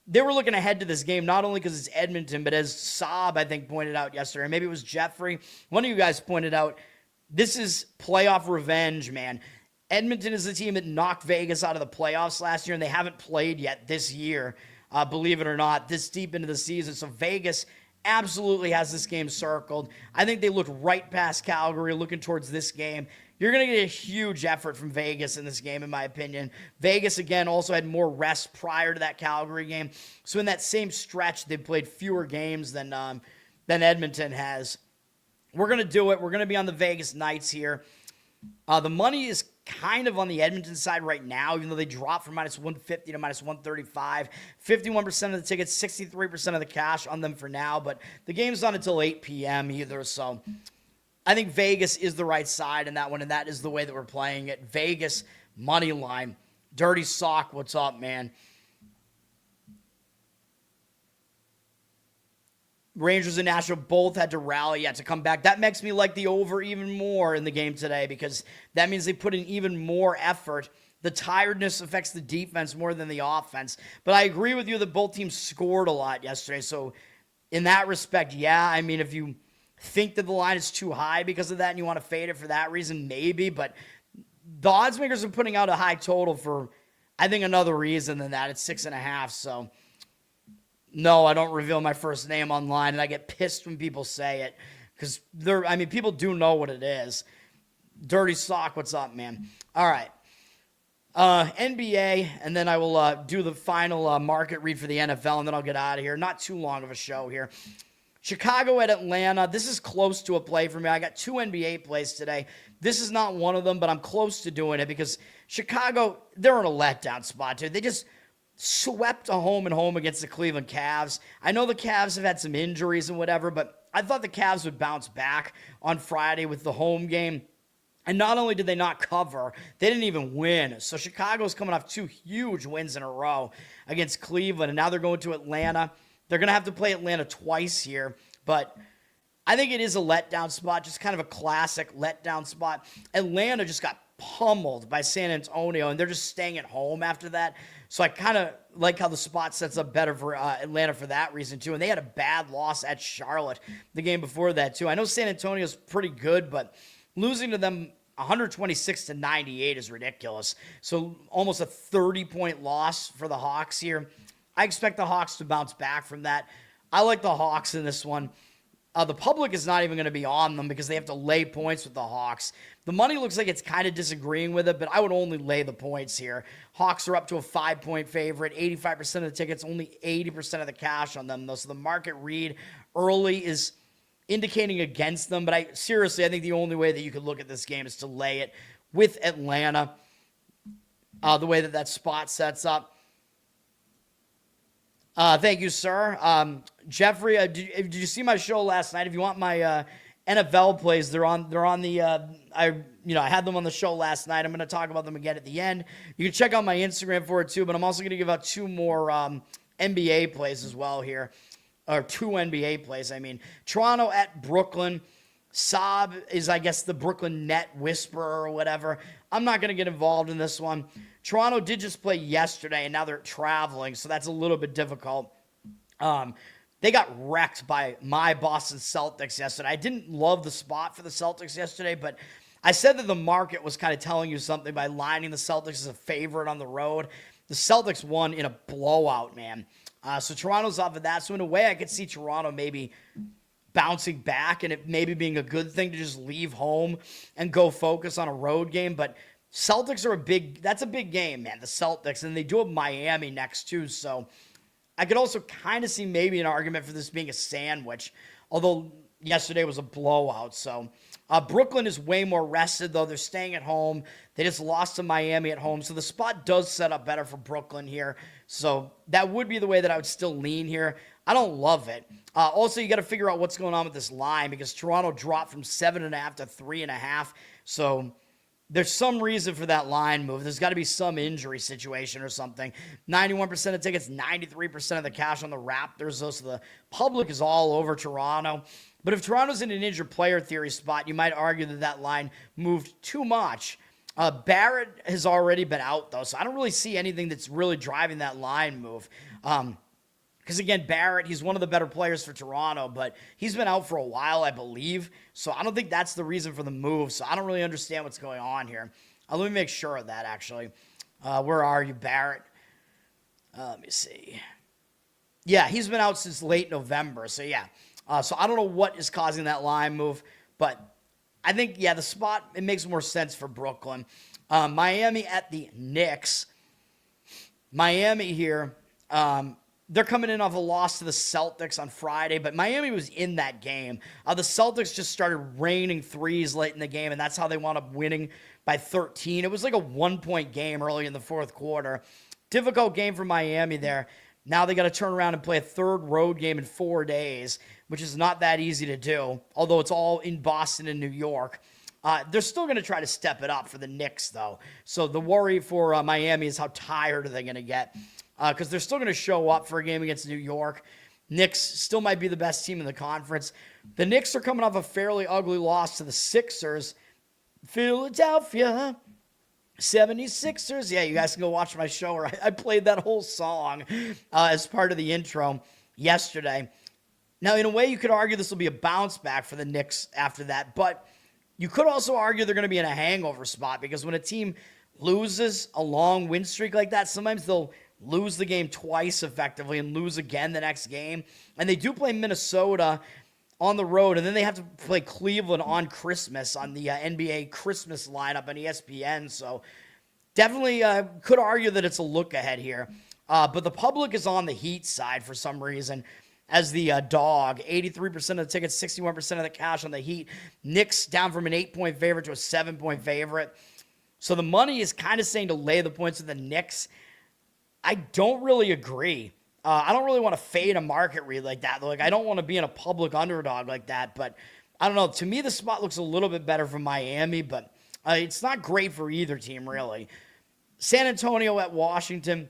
they were looking ahead to this game, not only because it's Edmonton, but as Saab, I think, pointed out yesterday, maybe it was Jeffrey, one of you guys pointed out, this is playoff revenge, man. Edmonton is the team that knocked Vegas out of the playoffs last year, and they haven't played yet this year, believe it or not, this deep into the season. So Vegas absolutely has this game circled. I think they looked right past Calgary, looking towards this game. You're going to get a huge effort from Vegas in this game, in my opinion. Vegas, again, also had more rest prior to that Calgary game. So in that same stretch, they played fewer games than Edmonton has. We're going to do it. We're going to be on the Vegas Knights here. The money is kind of on the Edmonton side right now, even though they dropped from -150 to -135. 51% of the tickets, 63% of the cash on them for now, but the game's not until 8 p.m. either, so I think Vegas is the right side in that one, and that is the way that we're playing it. Vegas money line. Dirty Sock, what's up, man? Rangers and Nashville both had to rally to come back. That makes me like the over even more in the game today because that means they put in even more effort. The tiredness affects the defense more than the offense. But I agree with you that both teams scored a lot yesterday. So in that respect, yeah, I mean, if you think that the line is too high because of that and you want to fade it for that reason, maybe. But the odds makers are putting out a high total for, I think, another reason than that. It's 6.5, so no, I don't reveal my first name online, and I get pissed when people say it because people do know what it is. Dirty Sock, what's up, man? All right. NBA, and then I will do the final market read for the NFL, and then I'll get out of here. Not too long of a show here. Chicago at Atlanta. This is close to a play for me. I got 2 NBA plays today. This is not one of them, but I'm close to doing it because Chicago, they're in a letdown spot, too. They just swept a home and home against the Cleveland Cavs. I know the Cavs have had some injuries and whatever, but I thought the Cavs would bounce back on Friday with the home game. And not only did they not cover, they didn't even win. So Chicago's coming off 2 huge wins in a row against Cleveland, and now they're going to Atlanta. They're going to have to play Atlanta twice here, but I think it is a letdown spot, just kind of a classic letdown spot. Atlanta just got pummeled by San Antonio, and they're just staying at home after that. So I kind of like how the spot sets up better for Atlanta for that reason, too. And they had a bad loss at Charlotte the game before that, too. I know San Antonio's pretty good, but losing to them 126-98 is ridiculous. So almost a 30-point loss for the Hawks here. I expect the Hawks to bounce back from that. I like the Hawks in this one. The public is not even going to be on them because they have to lay points with the Hawks. The money looks like it's kind of disagreeing with it, but I would only lay the points here. Hawks are up to a 5-point favorite. 85% of the tickets, only 80% of the cash on them, though. So the market read early is indicating against them. But I think the only way that you could look at this game is to lay it with Atlanta, the way that spot sets up. Thank you, sir. Jeffrey, did you see my show last night? If you want my NFL plays, they're on the I had them on the show last night. I'm going to talk about them again at the end. You can check out my Instagram for it too, but I'm also going to give out 2 more NBA plays as well here, or 2 NBA plays. I mean, Toronto at Brooklyn. Saab is, I guess, the Brooklyn net whisperer or whatever. I'm not going to get involved in this one. Toronto did just play yesterday, and now they're traveling, so that's a little bit difficult. They got wrecked by my Boston Celtics yesterday. I didn't love the spot for the Celtics yesterday, but I said that the market was kind of telling you something by lining the Celtics as a favorite on the road. The Celtics won in a blowout, man. So Toronto's off of that. So in a way, I could see Toronto maybe bouncing back and it maybe being a good thing to just leave home and go focus on a road game. But Celtics are that's a big game, man, the Celtics. And they do have Miami next, too. So I could also kind of see maybe an argument for this being a sandwich, although yesterday was a blowout. So Brooklyn is way more rested, though. They're staying at home. They just lost to Miami at home. So the spot does set up better for Brooklyn here. So that would be the way that I would still lean here. I don't love it. Also, you got to figure out what's going on with this line because Toronto dropped from 7.5 to 3.5. So there's some reason for that line move. There's got to be some injury situation or something. 91% of tickets, 93% of the cash on the Raptors. So the public is all over Toronto. But if Toronto's in an injured player theory spot, you might argue that line moved too much. Barrett has already been out, though, so I don't really see anything that's really driving that line move. Because, again, Barrett, he's one of the better players for Toronto, but he's been out for a while, I believe. So I don't think that's the reason for the move. So I don't really understand what's going on here. Let me make sure of that, actually. Where are you, Barrett? Let me see. Yeah, he's been out since late November. So, yeah. So I don't know what is causing that line move, but I think, yeah, the spot, it makes more sense for Brooklyn. Miami at the Knicks. Miami here, they're coming in off a loss to the Celtics on Friday, but Miami was in that game. The Celtics just started raining threes late in the game, and that's how they wound up winning by 13. It was like a 1-point game early in the fourth quarter. Difficult game for Miami there. Now they got to turn around and play a third road game in 4 days, which is not that easy to do, although it's all in Boston and New York. They're still going to try to step it up for the Knicks, though. So the worry for Miami is how tired are they going to get, because they're still going to show up for a game against New York. Knicks still might be the best team in the conference. The Knicks are coming off a fairly ugly loss to the Sixers. Philadelphia 76ers. Yeah, you guys can go watch my show where I played that whole song as part of the intro yesterday. Now, in a way, you could argue this will be a bounce back for the Knicks after that, but you could also argue they're going to be in a hangover spot because when a team loses a long win streak like that, sometimes they'll lose the game twice effectively and lose again the next game. And they do play Minnesota on the road, and then they have to play Cleveland on Christmas on the NBA Christmas lineup on ESPN. So definitely could argue that it's a look ahead here. But the public is on the Heat side for some reason as the dog. 83% of the tickets, 61% of the cash on the Heat. Knicks down from an 8-point favorite to a 7-point favorite. So the money is kind of saying to lay the points with the Knicks. I don't really agree. I don't really want to fade a market read like that. Like, I don't want to be in a public underdog like that. But I don't know. To me, the spot looks a little bit better for Miami, but it's not great for either team, really. San Antonio at Washington.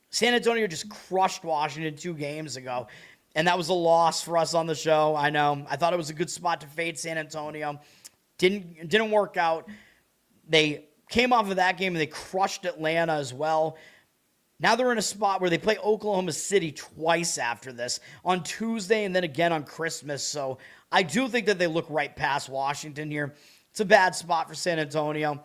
San Antonio just crushed Washington 2 games ago. And that was a loss for us on the show. I know. I thought it was a good spot to fade San Antonio. Didn't work out. They came off of that game and they crushed Atlanta as well. Now they're in a spot where they play Oklahoma City twice after this, on Tuesday and then again on Christmas. So I do think that they look right past Washington here. It's a bad spot for San Antonio.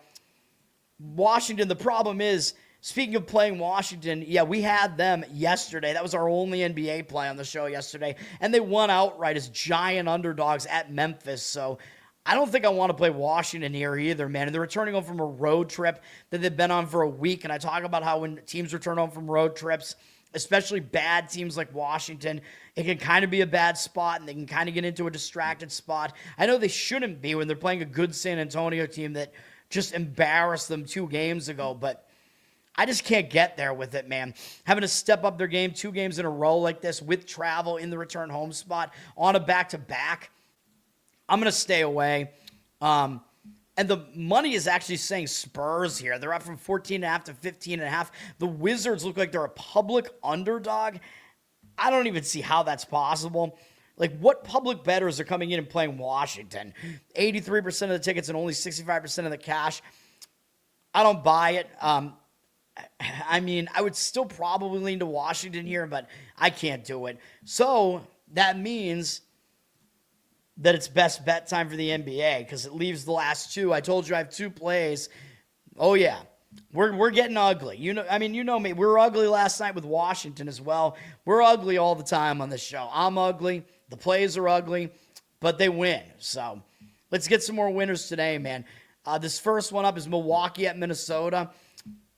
Washington, the problem is, speaking of playing Washington, yeah, we had them yesterday. That was our only NBA play on the show yesterday. And they won outright as giant underdogs at Memphis. So I don't think I want to play Washington here either, man. And they're returning home from a road trip that they've been on for a week. And I talk about how when teams return home from road trips, especially bad teams like Washington, it can kind of be a bad spot and they can kind of get into a distracted spot. I know they shouldn't be when they're playing a good San Antonio team that just embarrassed them 2 games ago, but I just can't get there with it, man. Having to step up their game 2 games in a row like this with travel in the return home spot on a back-to-back, I'm going to stay away. And the money is actually saying Spurs here. They're up from 14.5 to 15.5. The Wizards look like they're a public underdog. I don't even see how that's possible. Like, what public bettors are coming in and playing Washington? 83% of the tickets and only 65% of the cash. I don't buy it. I mean, I would still probably lean to Washington here, but I can't do it. So that means that it's best bet time for the NBA because it leaves the last 2. I told you I have 2 plays. Oh, yeah. We're getting ugly. You know me. We were ugly last night with Washington as well. We're ugly all the time on this show. I'm ugly. The plays are ugly, but they win. So let's get some more winners today, man. This first one up is Milwaukee at Minnesota.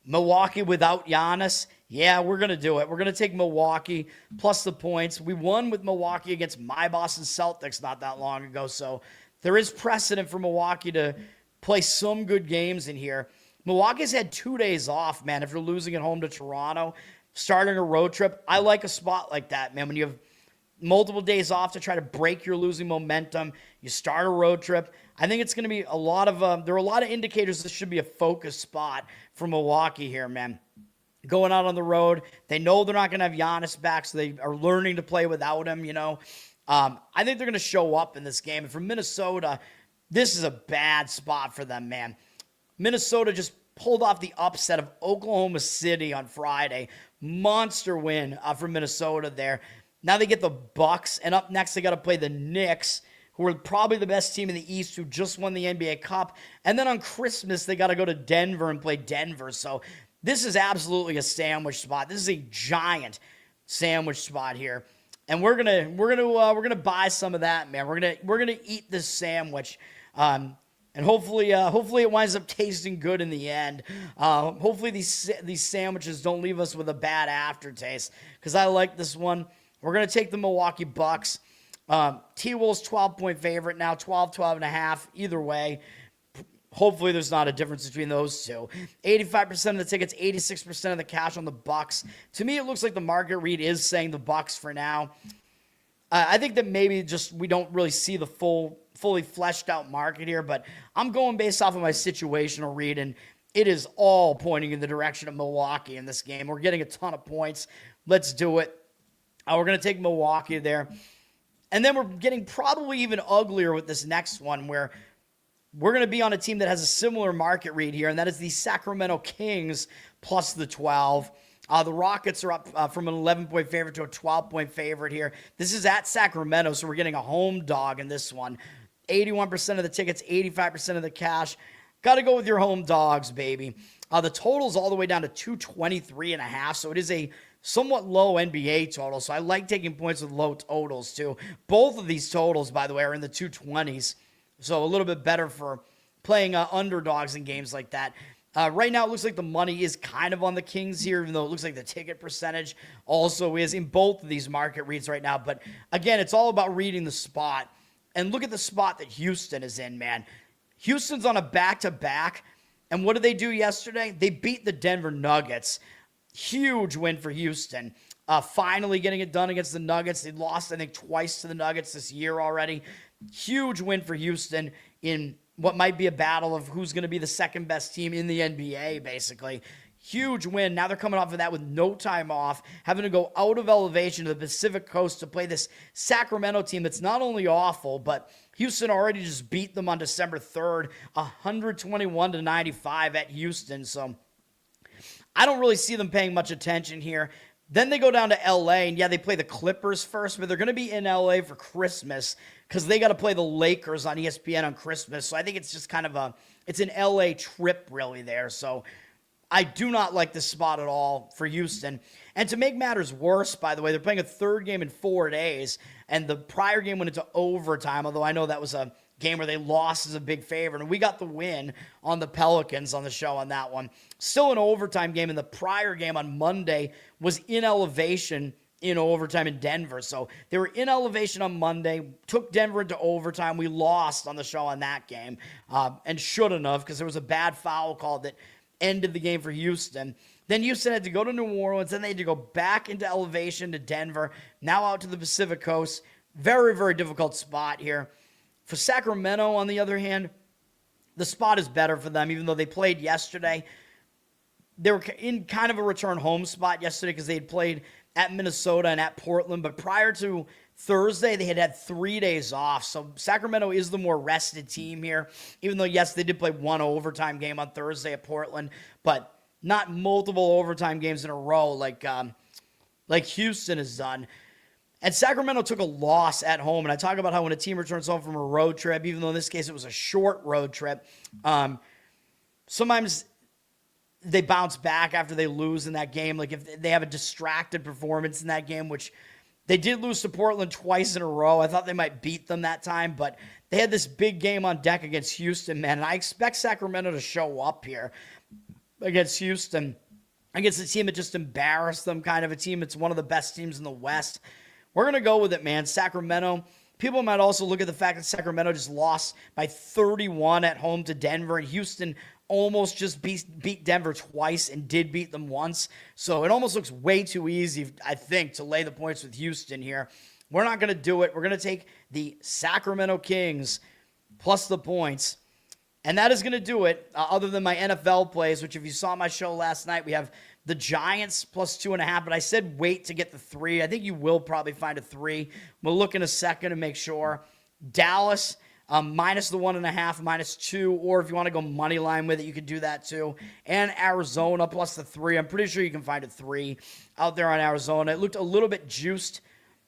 Milwaukee without Giannis. Yeah, we're going to do it. We're going to take Milwaukee plus the points. We won with Milwaukee against my Boston Celtics not that long ago, so there is precedent for Milwaukee to play some good games in here. Milwaukee's had 2 days off, man, if you're losing at home to Toronto, starting a road trip. I like a spot like that, man, when you have multiple days off to try to break your losing momentum. You start a road trip. I think it's going to be a lot of, there are a lot of indicators this should be a focus spot for Milwaukee here, man. Going out on the road, they know they're not going to have Giannis back, so they are learning to play without him, you know. I think they're going to show up in this game. And for Minnesota, this is a bad spot for them, man. Minnesota just pulled off the upset of Oklahoma City on Friday. Monster win for Minnesota there. Now they get the Bucks, and up next they got to play the Knicks, who are probably the best team in the East, who just won the NBA Cup. And then on Christmas, they got to go to Denver and play Denver. So this is absolutely a sandwich spot. This is a giant sandwich spot here, and we're gonna buy some of that, man. We're gonna eat this sandwich, and hopefully it winds up tasting good in the end. Hopefully these sandwiches don't leave us with a bad aftertaste, because I like this one. We're gonna take the Milwaukee Bucks. T-Wolves 12-point favorite now, 12.5. Either way. Hopefully there's not a difference between those two. 85% of the tickets, 86% of the cash on the Bucks. To me, it looks like the market read is saying the Bucks for now. I think that maybe just we don't really see the fully fleshed out market here, but I'm going based off of my situational read, and it is all pointing in the direction of Milwaukee in this game. We're getting a ton of points. Let's do it. We're going to take Milwaukee there. And then we're getting probably even uglier with this next one, where we're going to be on a team that has a similar market read here, and that is the Sacramento Kings plus the 12. The Rockets are up from an 11-point favorite to a 12-point favorite here. This is at Sacramento, so we're getting a home dog in this one. 81% of the tickets, 85% of the cash. Got to go with your home dogs, baby. The total's all the way down to 223.5, so it is a somewhat low NBA total, so I like taking points with low totals, too. Both of these totals, by the way, are in the 220s. So a little bit better for playing underdogs in games like that. Right now, it looks like the money is kind of on the Kings here, even though it looks like the ticket percentage also is in both of these market reads right now. But again, it's all about reading the spot. And look at the spot that Houston is in, man. Houston's on a back-to-back. And what did they do yesterday? They beat the Denver Nuggets. Huge win for Houston. Finally getting it done against the Nuggets. They lost, I think, twice to the Nuggets this year already. Huge win for Houston in what might be a battle of who's going to be the second best team in the NBA, basically. Huge win. Now they're coming off of that with no time off, having to go out of elevation to the Pacific Coast to play this Sacramento team that's not only awful, but Houston already just beat them on December 3rd, 121-95 at Houston. So I don't really see them paying much attention here. Then they go down to LA, and yeah, they play the Clippers first, but they're going to be in LA for Christmas because they got to play the Lakers on ESPN on Christmas. So I think it's just kind of it's an LA trip really there. So I do not like this spot at all for Houston. And to make matters worse, by the way, they're playing a third game in 4 days, and the prior game went into overtime, although I know that was a game where they lost as a big favorite, and we got the win on the Pelicans on the show on that one. Still an overtime game, and the prior game on Monday was in elevation in overtime in Denver. So they were in elevation on Monday, took Denver into overtime. We lost on the show on that game, and shouldn't have, because there was a bad foul call that ended the game for Houston. Then Houston had to go to New Orleans, then they had to go back into elevation to Denver, now out to the Pacific Coast. Very, very difficult spot here. For Sacramento, on the other hand, the spot is better for them, even though they played yesterday. They were in kind of a return home spot yesterday because they had played at Minnesota and at Portland. But prior to Thursday, they had 3 days off. So Sacramento is the more rested team here, even though, yes, they did play one overtime game on Thursday at Portland, but not multiple overtime games in a row like Houston has done. And Sacramento took a loss at home. And I talk about how when a team returns home from a road trip, even though in this case it was a short road trip, sometimes they bounce back after they lose in that game. Like if they have a distracted performance in that game, which they did lose to Portland twice in a row. I thought they might beat them that time, but they had this big game on deck against Houston, man. And I expect Sacramento to show up here against Houston, against a team that just embarrassed them, kind of a team that's one of the best teams in the West. We're going to go with it, man. Sacramento. People might also look at the fact that Sacramento just lost by 31 at home to Denver, and Houston almost just beat Denver twice and did beat them once. So it almost looks way too easy, I think, to lay the points with Houston here. We're not going to do it. We're going to take the Sacramento Kings plus the points. And that is going to do it, other than my NFL plays, which if you saw my show last night, we have the Giants plus 2.5, but I said wait to get the 3. I think you will probably find a 3. We'll look in a second to make sure. Dallas, minus the 1.5, minus 2, or if you want to go money line with it, you can do that too. And Arizona plus the 3. I'm pretty sure you can find a 3 out there on Arizona. It looked a little bit juiced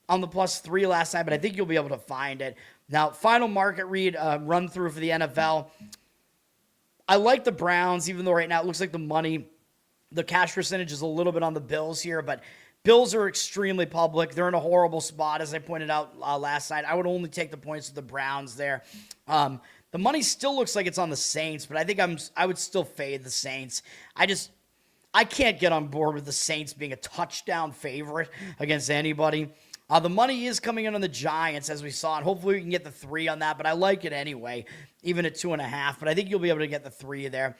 on the plus 3 last night, but I think you'll be able to find it. Now, final market read, run through for the NFL. I like the Browns, even though right now it looks like the cash percentage is a little bit on the Bills here, but Bills are extremely public. They're in a horrible spot, as I pointed out last night. I would only take the points with the Browns there. The money still looks like it's on the Saints, but I think I would still fade the Saints. I can't get on board with the Saints being a touchdown favorite against anybody. The money is coming in on the Giants, as we saw, and hopefully we can get the 3 on that, but I like it anyway, even at 2.5, but I think you'll be able to get the 3 there.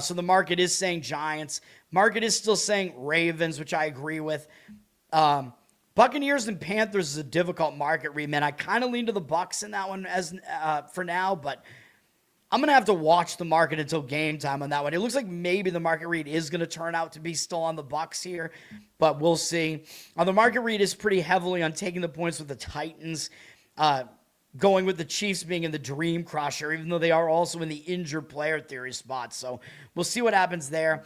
So the market is saying Giants. Market is still saying Ravens, which I agree with. Buccaneers and Panthers is a difficult market read, man. I kind of lean to the Bucs in that one as for now, but I'm going to have to watch the market until game time on that one. It looks like maybe the market read is going to turn out to be still on the Bucs here, but we'll see. The market read is pretty heavily on taking the points with the Titans, going with the Chiefs being in the dream crusher, even though they are also in the injured player theory spot. So we'll see what happens there.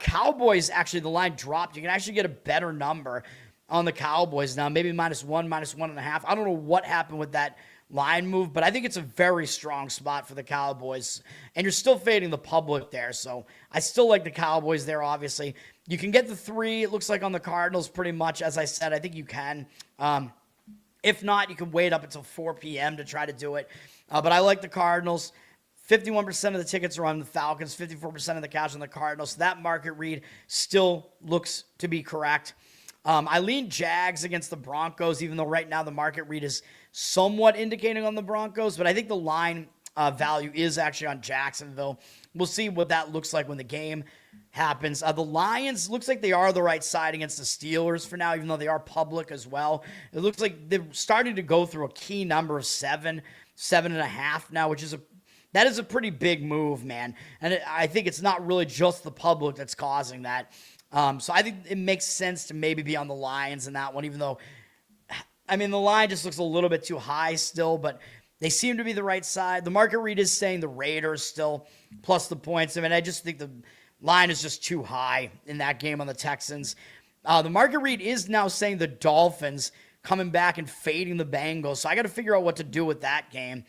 Cowboys, actually, the line dropped. You can actually get a better number on the Cowboys now, maybe -1, -1.5. I don't know what happened with that line move, but I think it's a very strong spot for the Cowboys. And you're still fading the public there, so I still like the Cowboys there, obviously. You can get the 3, it looks like, on the Cardinals pretty much. As I said, I think you can. If not, you can wait up until 4 p.m. to try to do it. But I like the Cardinals. 51% of the tickets are on the Falcons, 54% of the cash on the Cardinals. So that market read still looks to be correct. I lean Jags against the Broncos, even though right now the market read is somewhat indicating on the Broncos. But I think the line value is actually on Jacksonville. We'll see what that looks like when the game happens. The Lions, looks like they are the right side against the Steelers for now, even though they are public as well. It looks like they're starting to go through a key number of 7.5 now, which is a that is a pretty big move, man. And I think it's not really just the public that's causing that. So I think it makes sense to maybe be on the Lions in that one, even though, I mean, the line just looks a little bit too high still, but they seem to be the right side. The market read is saying the Raiders still plus the points. I mean, I just think the line is just too high in that game on the Texans. The market read is now saying the Dolphins coming back and fading the Bengals. So I got to figure out what to do with that game.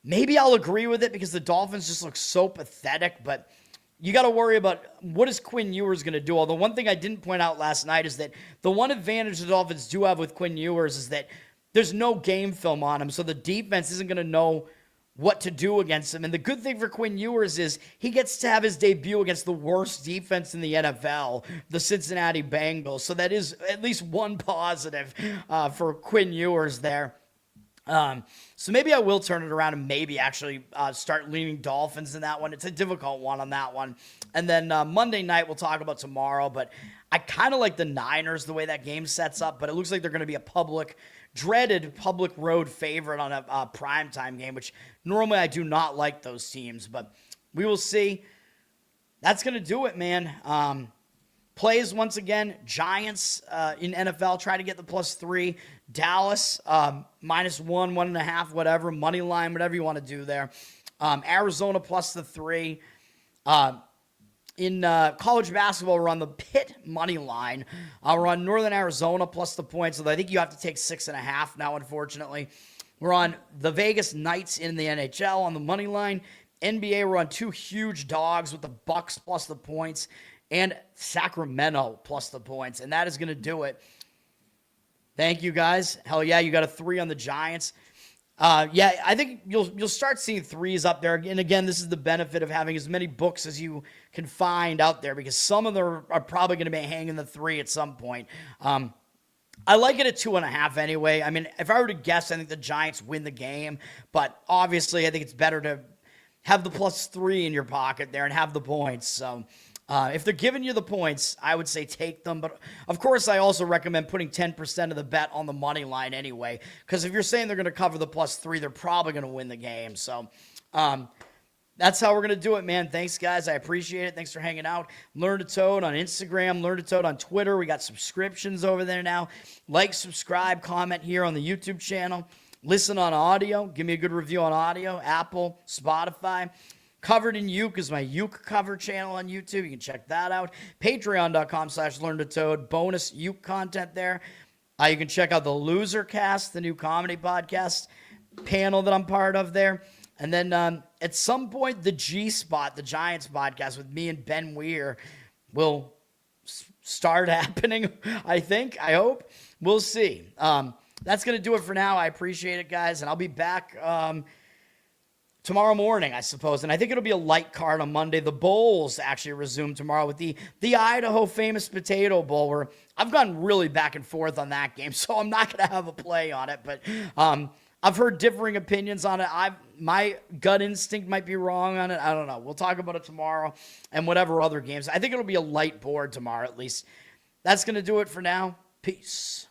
Maybe I'll agree with it because the Dolphins just look so pathetic, but you got to worry about what is Quinn Ewers going to do. Although one thing I didn't point out last night is that the one advantage the Dolphins do have with Quinn Ewers is that there's no game film on him, so the defense isn't going to know what to do against him. And the good thing for Quinn Ewers is he gets to have his debut against the worst defense in the NFL, the Cincinnati Bengals. So that is at least one positive for Quinn Ewers there. So maybe I will turn it around and maybe actually start leaning Dolphins in that one. It's a difficult one on that one. And then Monday night we'll talk about tomorrow, but I kind of like the Niners the way that game sets up, but it looks like they're going to be a dreaded public road favorite on a primetime game, which normally I do not like those teams, but we will see. That's going to do it, man. Plays once again, Giants in NFL try to get the +3. Dallas -1, 1.5, whatever, money line, whatever you want to do there. Arizona +3. In college basketball, we're on the Pitt money line. We're on Northern Arizona plus the points, although I think you have to take 6.5 now, unfortunately. We're on the Vegas Knights in the NHL on the money line. NBA, we're on 2 huge dogs with the Bucks plus the points and Sacramento plus the points, and that is going to do it. Thank you, guys. Hell yeah, you got a 3 on the Giants. Yeah, I think you'll start seeing 3s up there. And again, this is the benefit of having as many books as you can find out there because some of them are probably going to be hanging the 3 at some point. I like it at 2.5 anyway. I mean, if I were to guess, I think the Giants win the game. But obviously, I think it's better to have the +3 in your pocket there and have the points. So if they're giving you the points, I would say take them. But, of course, I also recommend putting 10% of the bet on the money line anyway. Because if you're saying they're going to cover the +3, they're probably going to win the game. So that's how we're going to do it, man. Thanks, guys. I appreciate it. Thanks for hanging out. Learn to Toad on Instagram. Learn to Toad on Twitter. We got subscriptions over there now. Like, subscribe, comment here on the YouTube channel. Listen on audio. Give me a good review on audio. Apple, Spotify. Covered in Uke is my Uke cover channel on YouTube. You can check that out. Patreon.com/LearnToToad. Bonus Uke content there. You can check out the Loser Cast, the new comedy podcast panel that I'm part of there. And then at some point, the G-Spot, the Giants podcast with me and Ben Weir will start happening, I think. I hope. We'll see. That's going to do it for now. I appreciate it, guys. And I'll be back tomorrow morning, I suppose. And I think it'll be a light card on Monday. The bowls actually resume tomorrow with the Idaho Famous Potato Bowl, where I've gone really back and forth on that game, so I'm not going to have a play on it. But I've heard differing opinions on it. My gut instinct might be wrong on it. I don't know. We'll talk about it tomorrow and whatever other games. I think it'll be a light board tomorrow, at least. That's going to do it for now. Peace.